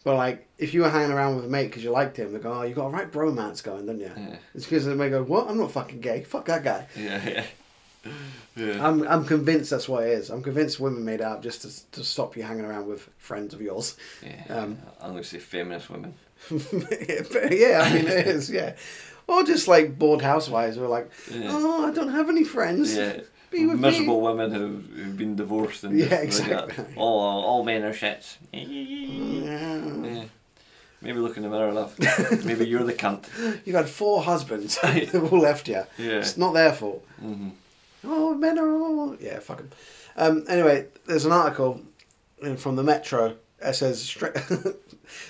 But like, if you were hanging around with a mate because you liked him, they go, "Oh, you got a right bromance going, don't you?" Yeah. It's because they may go, "What? I'm not fucking gay. Fuck that guy." Yeah. I'm convinced that's what it is. I'm convinced women made it up just to stop you hanging around with friends of yours. Yeah. I'm going to say feminist women. Yeah, I mean it is. Yeah. Or just like bored housewives who are like, "Oh, I don't have any friends." Yeah. Be with miserable me. women who've been divorced and exactly. Like all men are shits. Yeah. Maybe look in the mirror, love. Maybe you're the cunt. You've had 4 husbands who all left you. Yeah. It's not their fault. Oh, men are all... Yeah, fuck them. Anyway, there's an article from the Metro. It says,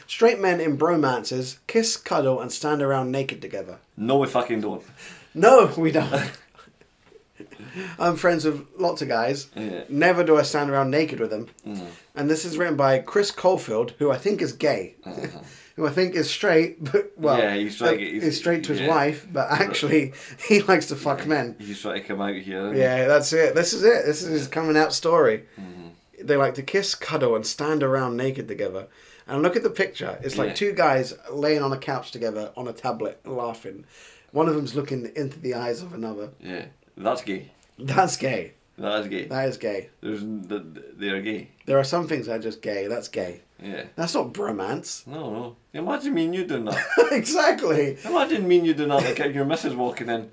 straight men in bromances kiss, cuddle and stand around naked together. No, we fucking don't. No, we don't. I'm friends with lots of guys. Yeah. Never do I stand around naked with them. And this is written by Chris Caulfield, who I think is gay. Who I think is straight, but he's straight to his wife, but actually he likes to fuck men. He's trying to come out here. Yeah, that's it. This is it. This is his coming out story. They like to kiss, cuddle, and stand around naked together. And look at the picture. It's like 2 guys laying on a couch together on a tablet, laughing. One of them's looking into the eyes of another. Yeah, that's gay. That's gay. That is gay. That is gay. They're gay. There are some things that are just gay. That's gay. Yeah. That's not bromance. No. Imagine me and you doing that. Exactly. Imagine me and you doing that, like your missus walking in.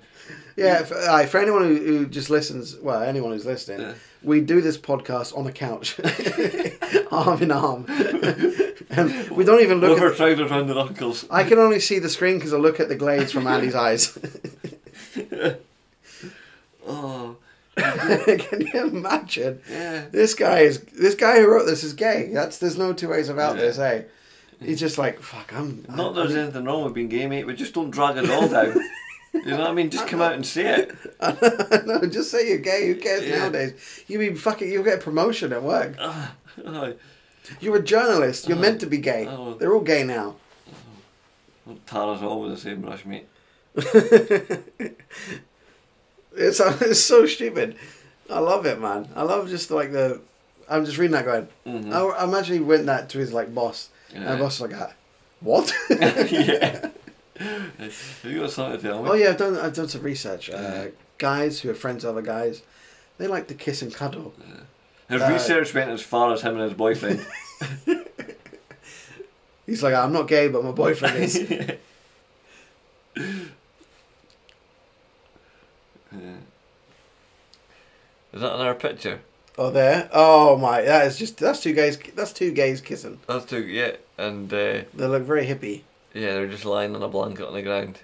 Yeah, for anyone who just listens, well, anyone who's listening, we do this podcast on a couch, arm in arm. And we don't even look with our trousers around their ankles. I can only see the screen because I look at the glades from Andy's eyes. Oh. Can you imagine? Yeah. This guy who wrote this is gay. There's no 2 ways about this, eh? He's just like, fuck, Not there's anything wrong with being gay, mate, but just don't drag it all down. You know what I mean? Just come out and say it. No, just say you're gay. Who cares nowadays? You'll get a promotion at work. You're a journalist. You're meant to be gay. They're all gay now. Don't tar us all with the same brush, mate. It's so stupid. I love it, man. I love just like I'm just reading that going. I imagine he went that to his like boss, and the boss was like, "What?" Yeah. Have you got something to tell me? Oh yeah, I've done some research. guys who are friends of other guys, they like to kiss and cuddle. His research went as far as him and his boyfriend. He's like, I'm not gay, but my boyfriend is. Yeah. Is that another picture? Oh, there. Oh my, that's two gays. That's two gays kissing. That's two, yeah, and They look very hippie. yeah, they're just lying on a blanket on the ground.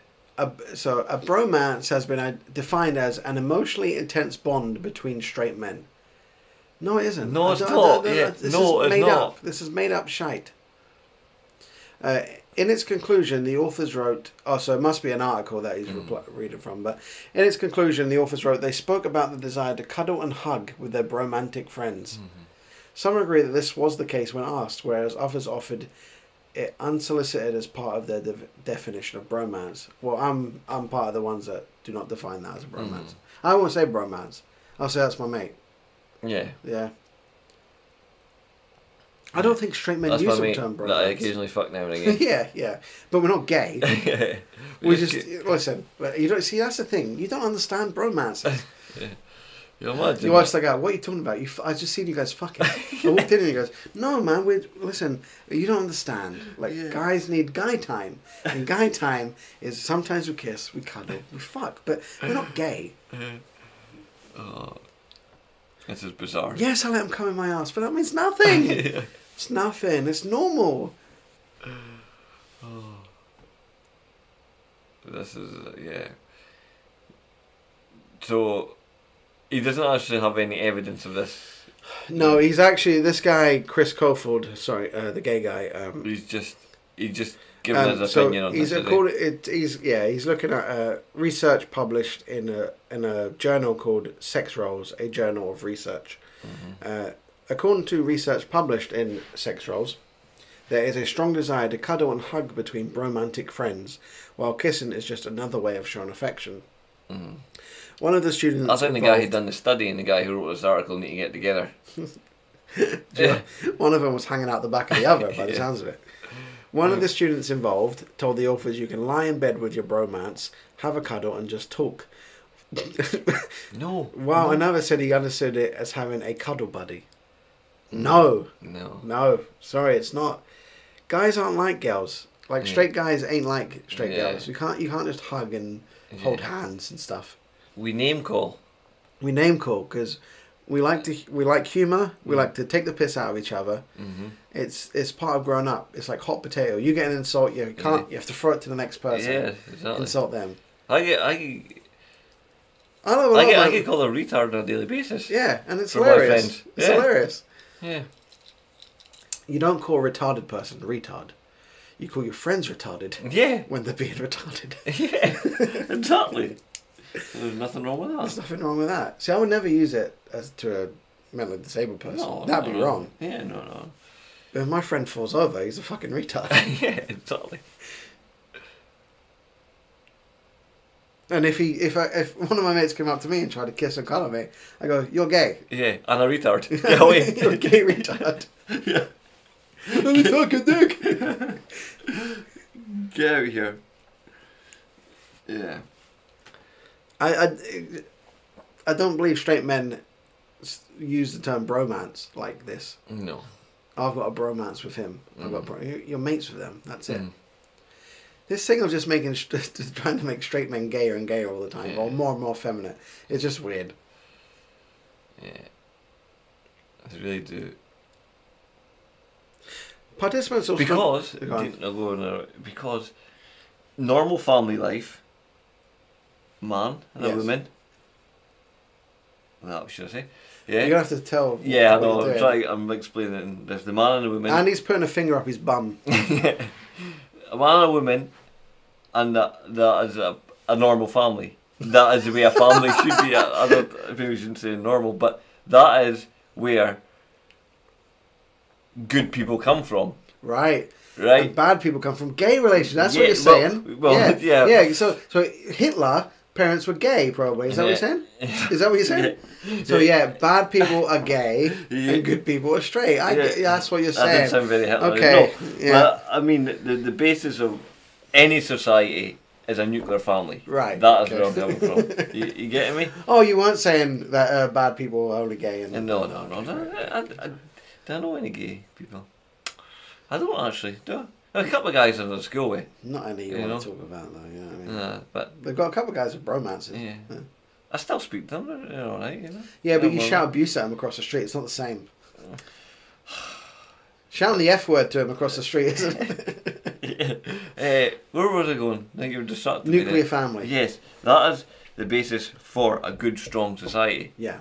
So a bromance has been defined as an emotionally intense bond between straight men. No, it isn't. No, it's not. This is made up. This is made up shite. In its conclusion, the authors wrote... Oh, so it must be an article that he's reading from. But in its conclusion, the authors wrote, they spoke about the desire to cuddle and hug with their bromantic friends. Mm-hmm. Some agree that this was the case when asked, whereas others offered it unsolicited as part of their definition of bromance. Well, I'm part of the ones that do not define that as a bromance. I won't say bromance. I'll say that's my mate. Yeah. Yeah. I don't think straight men use the term bromance. That I occasionally fuck now and again. yeah. But we're not gay. Yeah. We just listen. You don't see. That's the thing. You don't understand bromance. Yeah. You imagine. You watch that guy. What are you talking about? I just seen you guys fucking. I walked in and he goes, "No, man. Listen. You don't understand. Like guys need guy time, and guy time is sometimes we kiss, we cuddle, we fuck, but we're not gay." Oh, this is bizarre. Yes, I let him come in my ass, but that means nothing. Yeah. It's nothing. It's normal. Oh. This is yeah. So. He doesn't actually have any evidence of this. No, he's actually this guy, Chris Cofield. Sorry, the gay guy. He's just given his opinion on this. He's looking at research published in a journal called Sex Roles, a journal of research. Mm-hmm. According to research published in Sex Roles, there is a strong desire to cuddle and hug between bromantic friends, while kissing is just another way of showing affection. Mm-hmm. One of the students... I think the guy who done the study and the guy who wrote this article need to get together. Yeah. One of them was hanging out the back of the other, by the sounds of it. One of the students involved told the authors you can lie in bed with your bromance, have a cuddle and just talk. No. Wow, no. another said he understood it as having a cuddle buddy. No. Sorry, it's not. Guys aren't like girls. Like straight guys ain't like straight girls. You can't just hug and hold hands and stuff. We name call because we like humour. We like to take the piss out of each other. Mm-hmm. It's part of growing up. It's like hot potato. You get an insult, you can't. You have to throw it to the next person. Yeah, exactly. Insult them. I get called a retard on a daily basis. Yeah, and it's hilarious. It's hilarious. Yeah. You don't call a retarded person retard. You call your friends retarded. Yeah. When they're being retarded. Yeah. Exactly. There's nothing wrong with that. There's nothing wrong with that. See, I would never use it as to a mentally disabled person. No, that'd be wrong. Yeah, no. But if my friend falls over, he's a fucking retard. Yeah, exactly. And if one of my mates came up to me and tried to kiss and cuddle me, I go, "You're gay." Yeah, and a retard. Get away. You're a gay retard. Yeah. Let me fuck a dick. Get out of here. Yeah. I don't believe straight men use the term bromance like this. No. I've got a bromance with him. You're mates with them. That's it. This thing of just trying to make straight men gayer and gayer all the time, or more and more feminine, it's just weird. Yeah. I really do. Participants also... Because normal family life... Man and a woman. That should I say? Yeah. You're gonna have to tell. Yeah, I know. I'm explaining. There's the man and a woman. And he's putting a finger up his bum. Yeah. A man and a woman, and that is a normal family. That is the way a family should be. I don't. Maybe we shouldn't say normal, but that is where good people come from. Right. Right. And bad people come from gay relations. That's what you're saying. Well, yeah. So Hitler. Parents were gay, probably. Is that what you're saying? Is that what you're saying? Yeah. So bad people are gay and good people are straight. That's what you're saying. That doesn't sound very Hitler. Okay. No, but I mean the basis of any society is a nuclear family. Right. That is okay. where I'm coming from. You getting me? Oh, you weren't saying that bad people are only gay and... No. Do I know any gay people? I don't actually, do I? There are a couple of guys in the school with. Not any you want to talk about, though, you know what I mean? But they've got a couple of guys with bromances. yeah. I still speak to them, they're alright, you know? Yeah, but you shout abuse at them across the street, it's not the same. Shouting the F word to him across the street, isn't it? Where was I going? I think you were distracted. Nuclear family. Yes, that is the basis for a good, strong society. Yeah.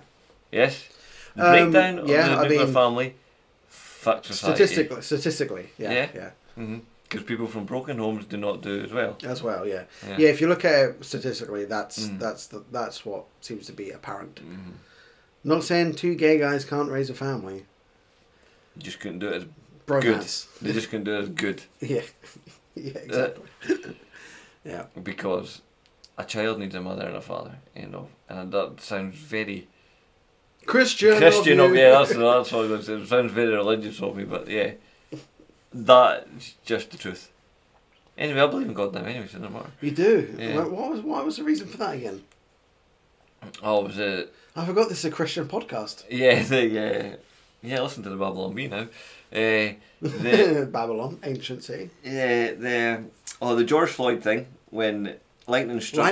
Yes? The breakdown of yeah, the nuclear family, fuck society. Statistically, yeah. Because people from broken homes do not do as well. As well, yeah. Yeah, if you look at it statistically, that's what seems to be apparent. Not saying two gay guys can't raise a family. You just couldn't do it as Bromance. good. They just couldn't do it as good. Yeah. Yeah, exactly. Yeah. Because a child needs a mother and a father, you know. And that sounds very Christian of you. Yeah, that's what I was going to say. It sounds very religious of me, but yeah. That's just the truth. Anyway, I believe in God now anyway, so it doesn't matter. You do? Yeah. What was the reason for that again? Oh, was it... I forgot this is a Christian podcast. Yeah, listen to the Babylon Bee now. Babylon, ancient city. Yeah, the George Floyd thing, when lightning struck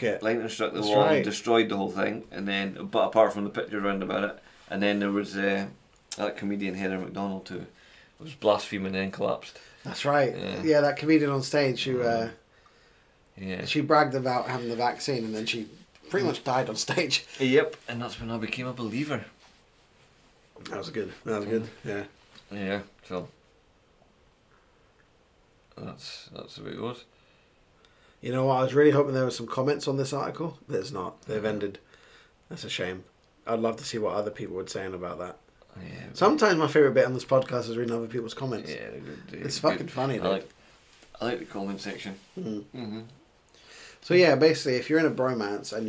it. Lightning struck the That's wall right. and destroyed the whole thing, and then, but apart from the picture around about it, and then there was that comedian Heather McDonald who was blaspheming and then collapsed. That's right. Yeah, that comedian on stage who she bragged about having the vaccine and then she pretty much died on stage. Yep, and that's when I became a believer. That was good. Yeah. Yeah, so that's the way it was. You know what? I was really hoping there were some comments on this article. There's not. They've ended. That's a shame. I'd love to see what other people were saying about that. Yeah. Sometimes my favourite bit on this podcast is reading other people's comments. Yeah, it's fucking funny, dude. I like the comment section. So yeah, basically, if you're in a bromance and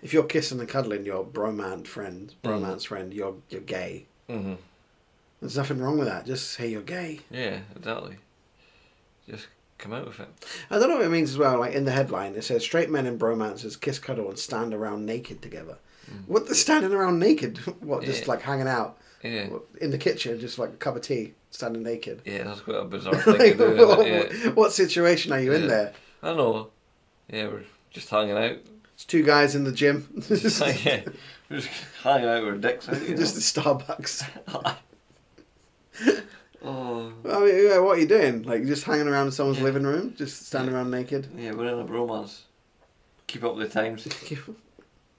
if you're kissing and cuddling your bromance friend, you're gay. There's nothing wrong with that. Just say you're gay. Yeah, exactly. Just come out with it. I don't know what it means as well. Like in the headline, it says straight men in bromances kiss, cuddle, and stand around naked together. What? They're standing around naked? What? Just like hanging out? Yeah. In the kitchen, just like a cup of tea, standing naked. Yeah, that's quite a bizarre thing to do. What situation are you in there? I don't know. Yeah, we're just hanging out. It's two guys in the gym. We're just hanging out with our dicks out. Just at Starbucks. Oh. I mean, yeah, what are you doing? Like, just hanging around in someone's living room? Just standing around naked? Yeah, we're in a bromance. Keep up with the times.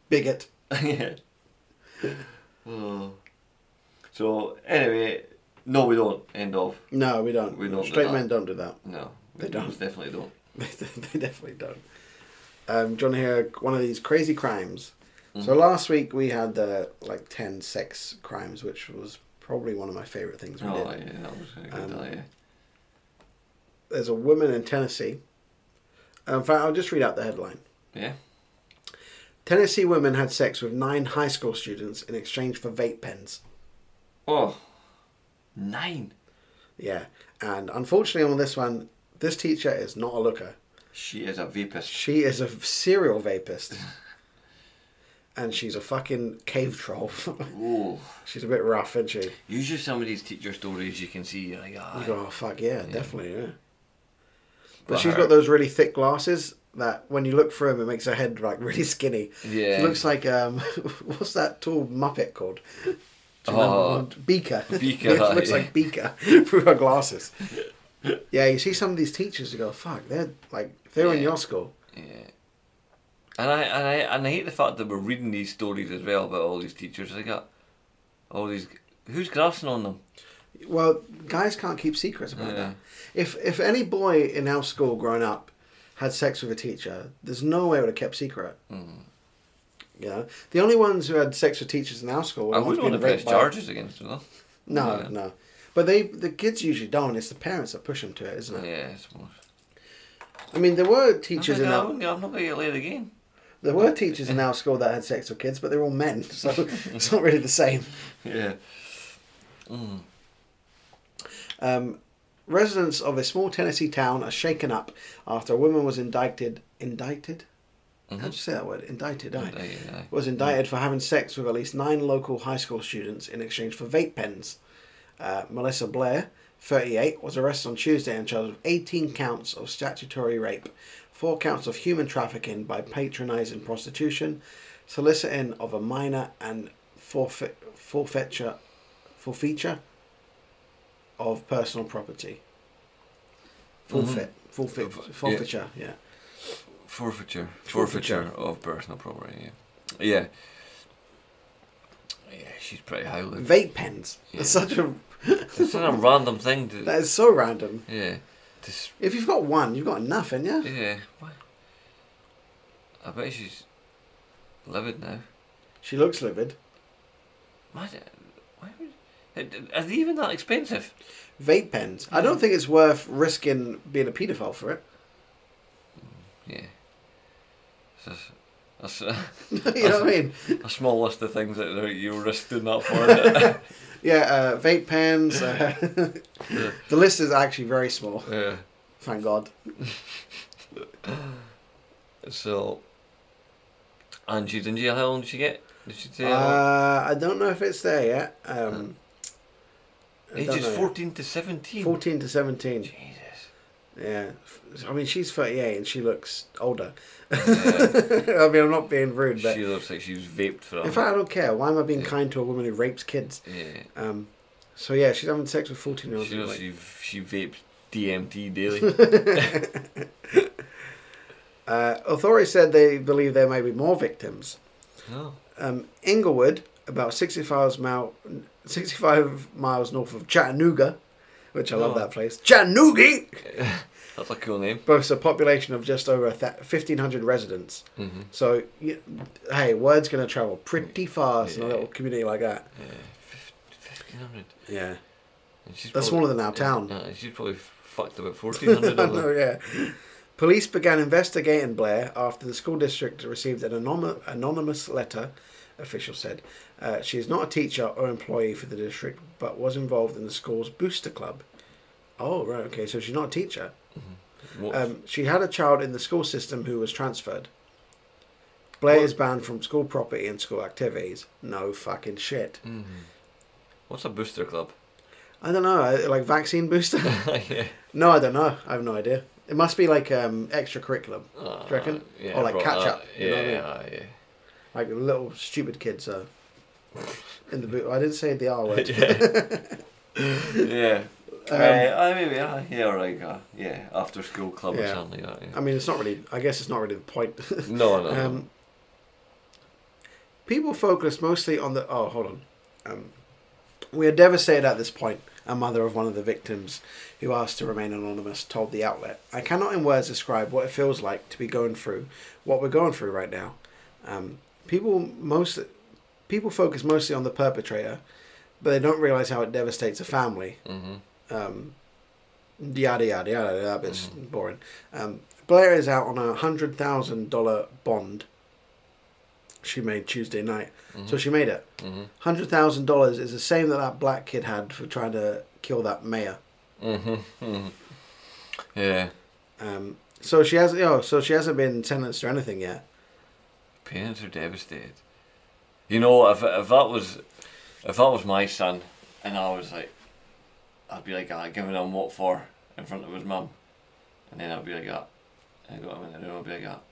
Bigot. Yeah. Oh. So, anyway, no, we don't. End of. No, we don't. We don't. Straight men don't do that. No, they don't. Definitely don't. They definitely don't. Do you want to hear one of these crazy crimes? So last week we had 10 sex crimes, which was probably one of my favourite things we did. Oh, yeah, that was a good idea. There's a woman in Tennessee. In fact, I'll just read out the headline. Yeah. Tennessee women had sex with 9 high school students in exchange for vape pens. Oh, 9? Yeah, and unfortunately on this one, this teacher is not a looker. She is a vapist. She is a serial vapist. And she's a fucking cave troll. Ooh. She's a bit rough, isn't she? Usually some of these teacher stories you can see, you're like, you go, oh fuck yeah, definitely, yeah. But she's got those really thick glasses that when you look through them, it makes her head like really skinny. Yeah. She looks like, what's that tall Muppet called? Beaker. Beaker. It looks like Beaker through her glasses. Yeah, you see some of these teachers, you go, fuck, they're like, if they were in your school. Yeah. And I hate the fact that we're reading these stories as well about all these teachers. They got all these. Who's grassing on them? Well, guys can't keep secrets about that. If any boy in our school growing up had sex with a teacher, there's no way it would have kept secret. You know, the only ones who had sex with teachers in our school were I wouldn't want to press charges against them, though. No. But the kids usually don't. It's the parents that push them to it, isn't it? Yeah, I suppose. I mean, there were teachers in our... I'm not going to get laid again. There were teachers in our school that had sex with kids, but they're all men, so it's not really the same. Yeah. Residents of a small Tennessee town are shaken up after a woman was indicted. Indicted? How'd you say that word? Indicted, aye. Was indicted for having sex with at least 9 local high school students in exchange for vape pens. Melissa Blair, 38, was arrested on Tuesday and charged with 18 counts of statutory rape, 4 counts of human trafficking by patronising prostitution, soliciting of a minor, and forfeiture of personal property. Forfeiture, yeah. Forfeiture of personal property, yeah. Yeah, she's pretty high. Vape pens. Yeah. It's such a random thing. That is so random. Yeah. If you've got one, you've got enough, haven't you? Yeah. Why? I bet she's livid now. She looks livid. Why are they even that expensive? Vape pens. Yeah. I don't think it's worth risking being a paedophile for it. Yeah. That's you know what I mean? A small list of things that you risk doing that for, isn't it? Yeah, vape pens. The list is actually very small. Yeah. Thank God. So, and she's in jail. How long did she get? Did she say? I don't know if it's there yet. Ages 14 to 17. 14 to 17. Jesus. Yeah, I mean she's 38 and she looks older. Yeah. I mean I'm not being rude, but she looks like she was vaped for. In fact, I don't care. Why am I being kind to a woman who rapes kids? Yeah. So yeah, she's having sex with 14-year-olds. She vapes DMT daily. Authorities said they believe there may be more victims. Oh. Inglewood, about 65 miles north of Chattanooga, which I love that place. Chattanooga! That's a cool name. Boasts a population of just over 1,500 residents. Mm-hmm. So, hey, word's going to travel pretty fast in a little community like that. Yeah, 1,500. Yeah. That's smaller than our town. She's probably fucked about 1,400 of them. I know, yeah. Police began investigating Blair after the school district received an anonymous letter, officials said. She is not a teacher or employee for the district, but was involved in the school's booster club. Oh, right, okay, so she's not a teacher. Mm-hmm. She had a child in the school system who was transferred. Blair is banned from school property and school activities. No fucking shit. Mm-hmm. What's a booster club? I don't know, like vaccine booster? Yeah. No, I don't know. I have no idea. It must be like extracurriculum, do you reckon? Yeah, or like catch up. Yeah, You know what I mean? yeah. Like little stupid kids in the boot. I didn't say the R word. Yeah. Maybe, after school club or something like that. Yeah. I mean, it's not really. I guess it's not really the point. No. People focus mostly on the. Oh, hold on. We are devastated at this point. A mother of one of the victims, who asked to remain anonymous, told the outlet, "I cannot in words describe what it feels like to be going through what we're going through right now. People focus mostly on the perpetrator, but they don't realise how it devastates a family." Mm-hmm. Yada yada yada. That bit's boring. Blair is out on a $100,000 bond. She made Tuesday night, so she made it. $100,000 is the same that black kid had for trying to kill that mayor. Yeah. So she has, so she hasn't been sentenced or anything yet. Parents are devastated. You know, if that was my son, and I was like, I'd be like, giving him what for in front of his mum, and then I'd be like that, and I go in the room, I'd be like that.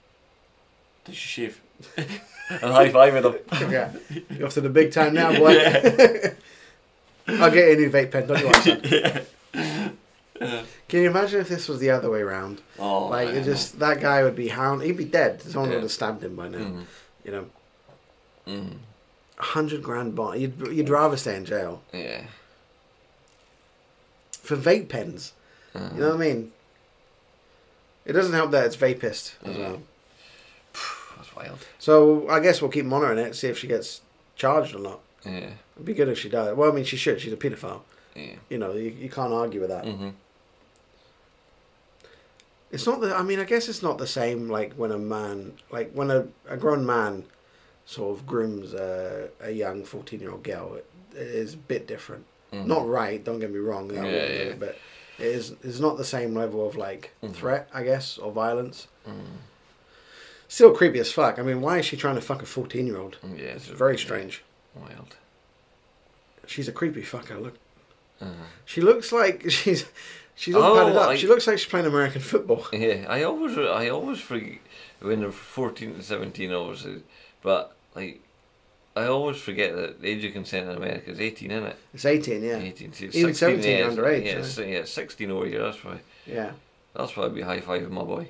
Did she shave? And high five with him. Yeah, you're off to the big time now, boy. Yeah. I'll get you a new vape pen. Don't you want that? Yeah. Can you imagine if this was the other way around? Oh, like that guy would be he'd be dead. Someone would have stabbed him by now. You know. $100,000 bond. You'd rather stay in jail. Yeah. For vape pens. You know what I mean? It doesn't help that it's vapist as well. That's wild. So I guess we'll keep monitoring it, see if she gets charged or not. Yeah. It'd be good if she does. Well, I mean, she should. She's a paedophile. Yeah. You know, you can't argue with that. It's not I mean, I guess it's not the same like when a man, like when a grown man sort of grooms a young 14-year-old girl. It is a bit different. Not right, don't get me wrong. But It's not the same level of like threat, I guess, or violence. Still creepy as fuck. I mean, why is she trying to fuck a 14-year-old? Yeah, It's very strange. Wild. She's a creepy fucker. Look, she looks like she's all padded up. She looks like she's playing American football. Yeah, I always forget when they're 14 and 17, obviously, but like I always forget that the age of consent in America is 18, isn't it? It's 18, yeah. 18. See, Even 17 yeah, underage. Yeah, 16 over here. That's why. Yeah. That's why I'd be high fiving my boy.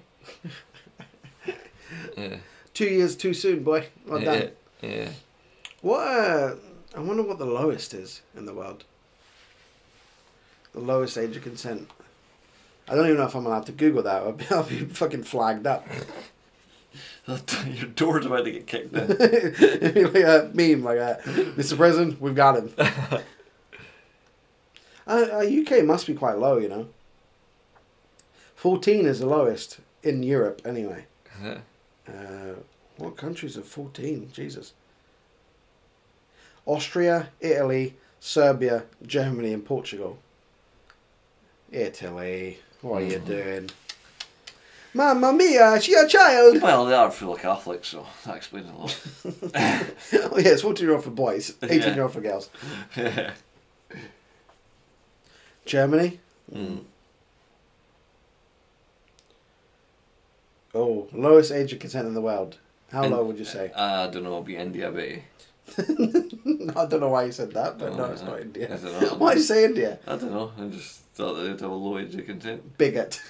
Yeah. 2 years too soon, boy. Well done. Yeah. What? I wonder what the lowest is in the world. The lowest age of consent. I don't even know if I'm allowed to Google that. I'll be fucking flagged up. Your door's about to get kicked in. It'd be like a meme, like Mr. President, we've got him. UK must be quite low, you know. 14 is the lowest in Europe, anyway. What countries are 14? Jesus. Austria, Italy, Serbia, Germany, and Portugal. Italy, what are you doing? Mamma mia, she a child! Well, they are full of Catholics, so that explains a lot. Oh yeah, it's 14-year-old for boys, 18-year-old for girls. Yeah. Germany? Oh, lowest age of consent in the world. How low would you say? I don't know, it'll be India, but I don't know why you said that, but no, it's not India. I don't know. Why did you say India? I don't know, I just thought they'd have a low age of consent. Bigot.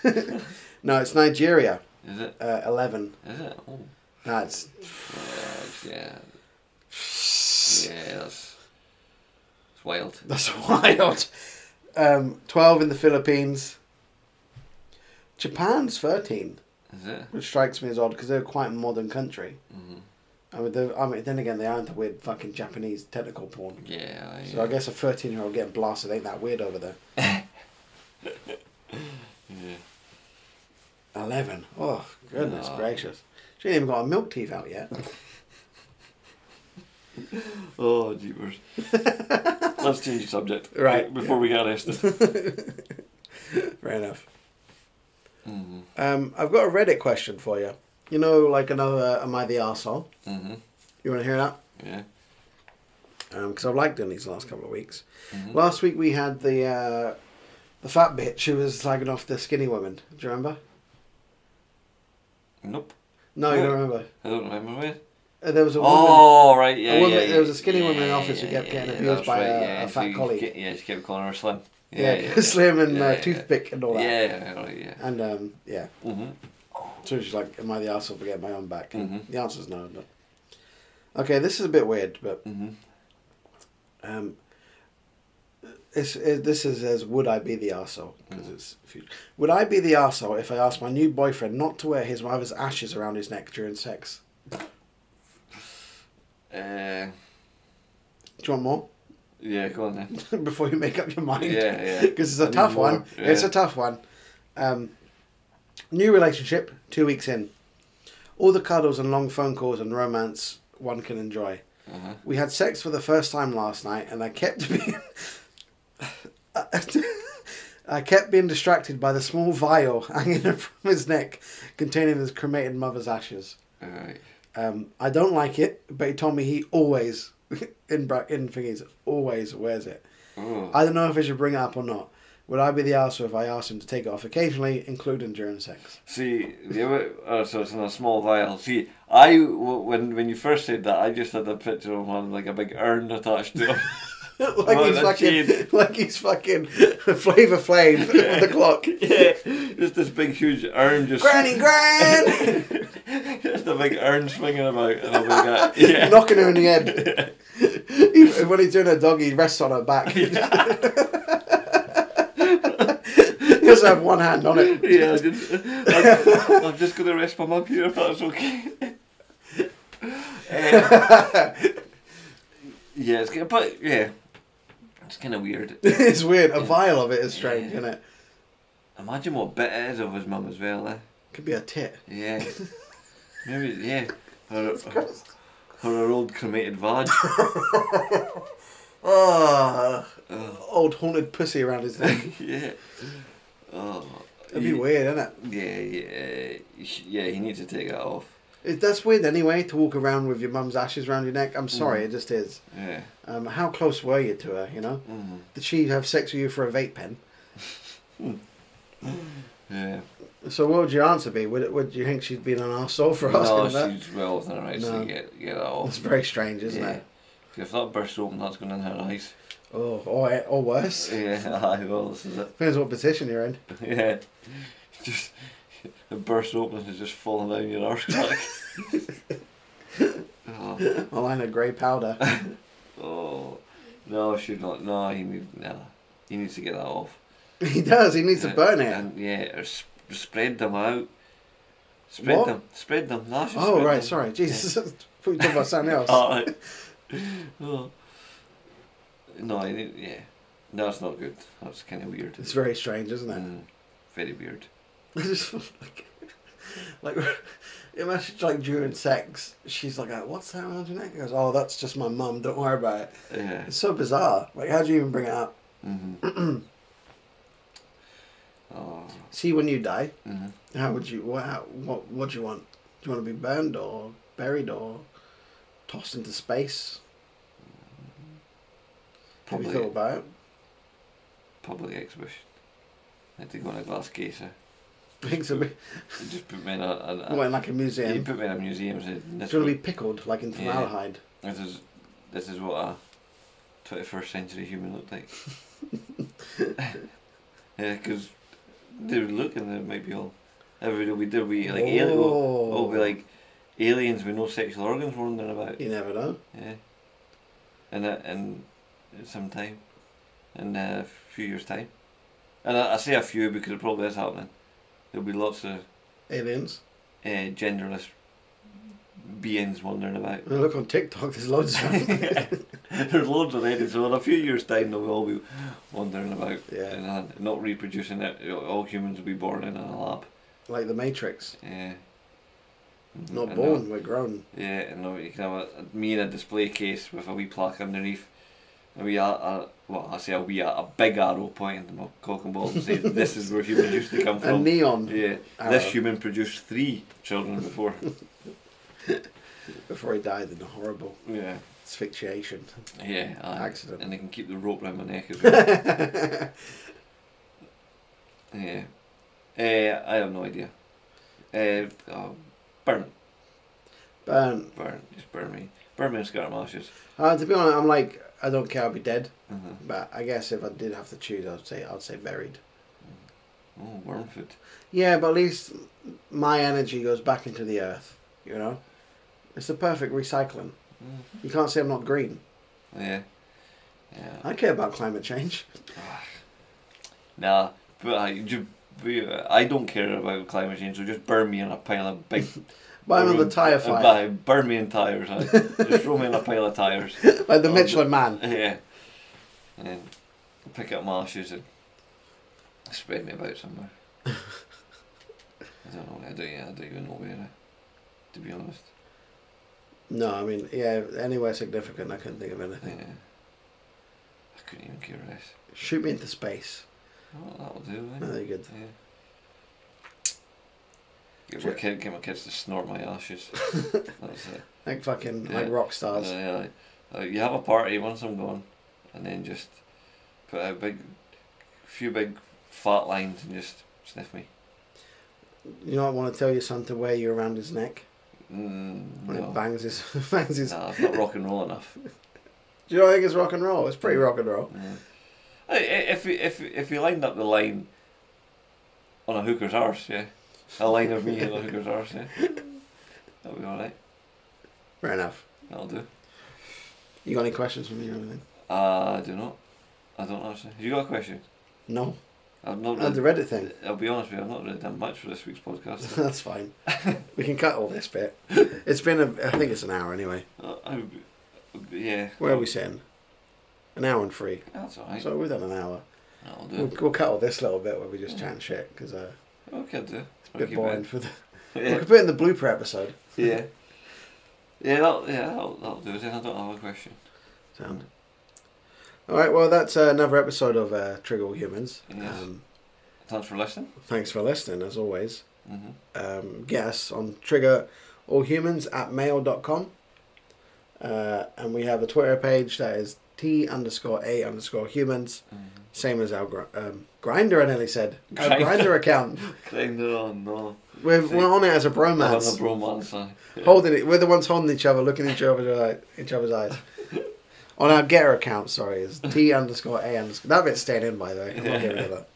No, it's Nigeria. Is it? 11. Is it? Oh. That's... Yeah. Yeah, that's wild. That's wild. 12 in the Philippines. Japan's 13. Is it? Which strikes me as odd because they're quite a modern country. I mean, then again, they aren't the weird fucking Japanese technical porn. Yeah. So I guess a 13-year-old getting blasted ain't that weird over there. Yeah. 11. Oh, goodness gracious. She ain't even got her milk teeth out yet. Oh, jeepers. Let's change the subject. Right. Before we get arrested. Fair enough. I've got a Reddit question for you. You know, like another Am I the Arsehole? You want to hear that? Yeah. Because I've liked doing these the last couple of weeks. Last week we had the fat bitch who was slagging off the skinny woman. Do you remember? Nope. No, you don't remember? I don't remember when. There was a woman. Oh, right, yeah, There was a skinny woman in the office who kept getting abused by a fat colleague. She kept calling her slim. Slim and toothpick and all that. Yeah, right, yeah. And, yeah. So she's like, am I the arsehole for getting my own back? And the answer's no. But... Okay, this is a bit weird, but... this is as would I be the arsehole? Because would I be the arsehole if I asked my new boyfriend not to wear his mother's ashes around his neck during sex? Do you want more? Yeah, go on then. Before you make up your mind. Yeah. Because it's a tough one. Yeah. It's a tough one. New relationship, 2 weeks in. All the cuddles and long phone calls and romance one can enjoy. We had sex for the first time last night and I kept being distracted by the small vial hanging from his neck containing his cremated mother's ashes. Alright. I don't like it, but he told me he always, in thingies, always wears it. I don't know if I should bring it up or not. Would I be the arsehole if I asked him to take it off occasionally, including during sex? See, so it's in a small vial. See, when you first said that, I just had a picture of one like a big urn attached to him. like he's fucking Flavor Flav with the clock. Yeah, just this big huge urn just... Granny Gran! Just a big urn swinging about. And a big, knocking her in the head. When he's doing a dog, he rests on her back. He doesn't have one hand on it. Yeah, I'm just going to rest my mum here if that's okay. It's kind of weird. It's weird. A vial of it is strange, isn't it? Imagine what bit it is of his mum as well, eh? Could be a tit. Yeah. Maybe, yeah. Her old cremated vag. Old haunted pussy around his neck. Yeah. Oh, It'd be weird, isn't it? Yeah, you need to take that off. That's weird anyway, to walk around with your mum's ashes around your neck. I'm sorry, it just is. Yeah. How close were you to her, you know? Did she have sex with you for a vape pen? Yeah. So what would your answer be? Would you think she'd been an arsehole for asking No, that? she's well within her rights to get that off. It's very strange, isn't it? If that bursts open, that's going in her eyes. Oh, or worse. Yeah, aye, well, this is it. Depends what position you're in. Yeah. Just, it bursts open and it's just falling down your arse crack. Oh. A line of grey powder. Oh. No, should not. No, he needs to get that off. He does, he needs to burn it. And yeah, or spread them out. What? Spread them. No, just Oh, spread right, them. sorry. Jesus. I thought you were talking about something else. Oh, right. Oh. No, no, it's not good. That's kind of weird. It's very strange, isn't it? Very weird. I just like imagine like during sex, she's like, "What's that around your neck?" He goes, "Oh, that's just my mum. Don't worry about it." Yeah. It's so bizarre. Like, how do you even bring it up? Oh. See, when you die, how would you? What do you want? Do you want to be burned or buried or tossed into space? Have you thought about it? Public exhibition. I had to go in a glass case. I think so. They just put me in What, in like a museum? You put me in a museum and said, Do you want to be pickled like in formaldehyde? This is what a 21st century human looked like. Yeah, because they would look and there might be everybody will be like will be like aliens with no sexual organs wandering about. You never know. Yeah. And some time, in a few years' time, and I say a few because it probably is happening. There'll be lots of Aliens. genderless beings wandering about. Well, look on TikTok. There's loads of them. There's loads already, so in a few years' time they'll all be wandering about, Yeah. and not reproducing it. All humans will be born in a lab. Like the Matrix. Yeah. Not And born, we're grown. Yeah, and you can have me in a display case with a wee plaque underneath. A wee, a big arrow pointing to my cock and balls and say, "This is where humans used to come from." A neon. Yeah. Arrow. This human produced 3 children before. Before he died in a horrible Yeah. asphyxiation. Yeah. Accident. And they can keep the rope around my neck as well. Yeah. I have no idea. Burn. Just burn me. Burn me and scatter my ashes. To be honest, I'm like, I don't care, I'll be dead. But I guess if I did have to choose, I'd say buried. Oh, worm food. Yeah, but at least my energy goes back into the earth, you know? It's the perfect recycling. You can't say I'm not green. Yeah. Yeah. I care about climate change. Nah, but I don't care about climate change, so just burn me in a pile of big... But I'm on the tyre fire. Burn me in tyres. Just throw me in a pile of tyres. Like the Michelin Man. Yeah. And then pick up my ashes and spread me about somewhere. I don't know. I don't even know where, to be honest. No, I mean, yeah, anywhere significant, I couldn't think of anything. Yeah. I couldn't even care less. Shoot me into space. Oh, that'll do. Very good. Yeah. Get my kids to snort my ashes. That's it. Like fucking, like rock stars. You have a party once I'm gone, and then just put out few big fat lines and just sniff me. You know, I want to tell your son to wear you around his neck. When No. it bangs his. Nah, it's not rock and roll enough. Do you not think it's rock and roll? It's pretty rock and roll. Yeah. If you lined up the line on a hooker's arse, yeah. A line of me on a hooker's arse, yeah. That'll be alright. Fair enough. That'll do. You got any questions for me or anything? I do not. I don't actually. Have you got a question? No. I've not The Reddit thing. I'll be honest with you, I've not really done much for this week's podcast. That's fine. We can cut all this bit. It's been I think it's an hour anyway. Yeah. Where are we sitting? An hour and 3. That's alright. So we've done an hour. That'll do. We'll cut all this little bit where we just chat shit because Okay, do. it's a bit boring for the. Yeah. We could put it in the blooper episode. Yeah. That'll do it. I don't have a question. Sound. All right. Well, that's another episode of Trigger All Humans. Yes. Thanks for listening. Thanks for listening, as always. Mm-hmm. Get us on triggerallhumans@mail.com. And we have a Twitter page that is T_A_humans. Same as our Grindr, I nearly said. Our Grindr account. Grindr on, no. We're on it as a bromance. On a bromance, yeah. Holding it, we're the ones holding each other, looking each other's eyes. On our Getter account, sorry, is T_A_. That bit's staying in, by the way. I'm not getting rid of that.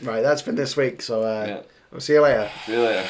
Right, that's been this week, so we'll see you later. See you later.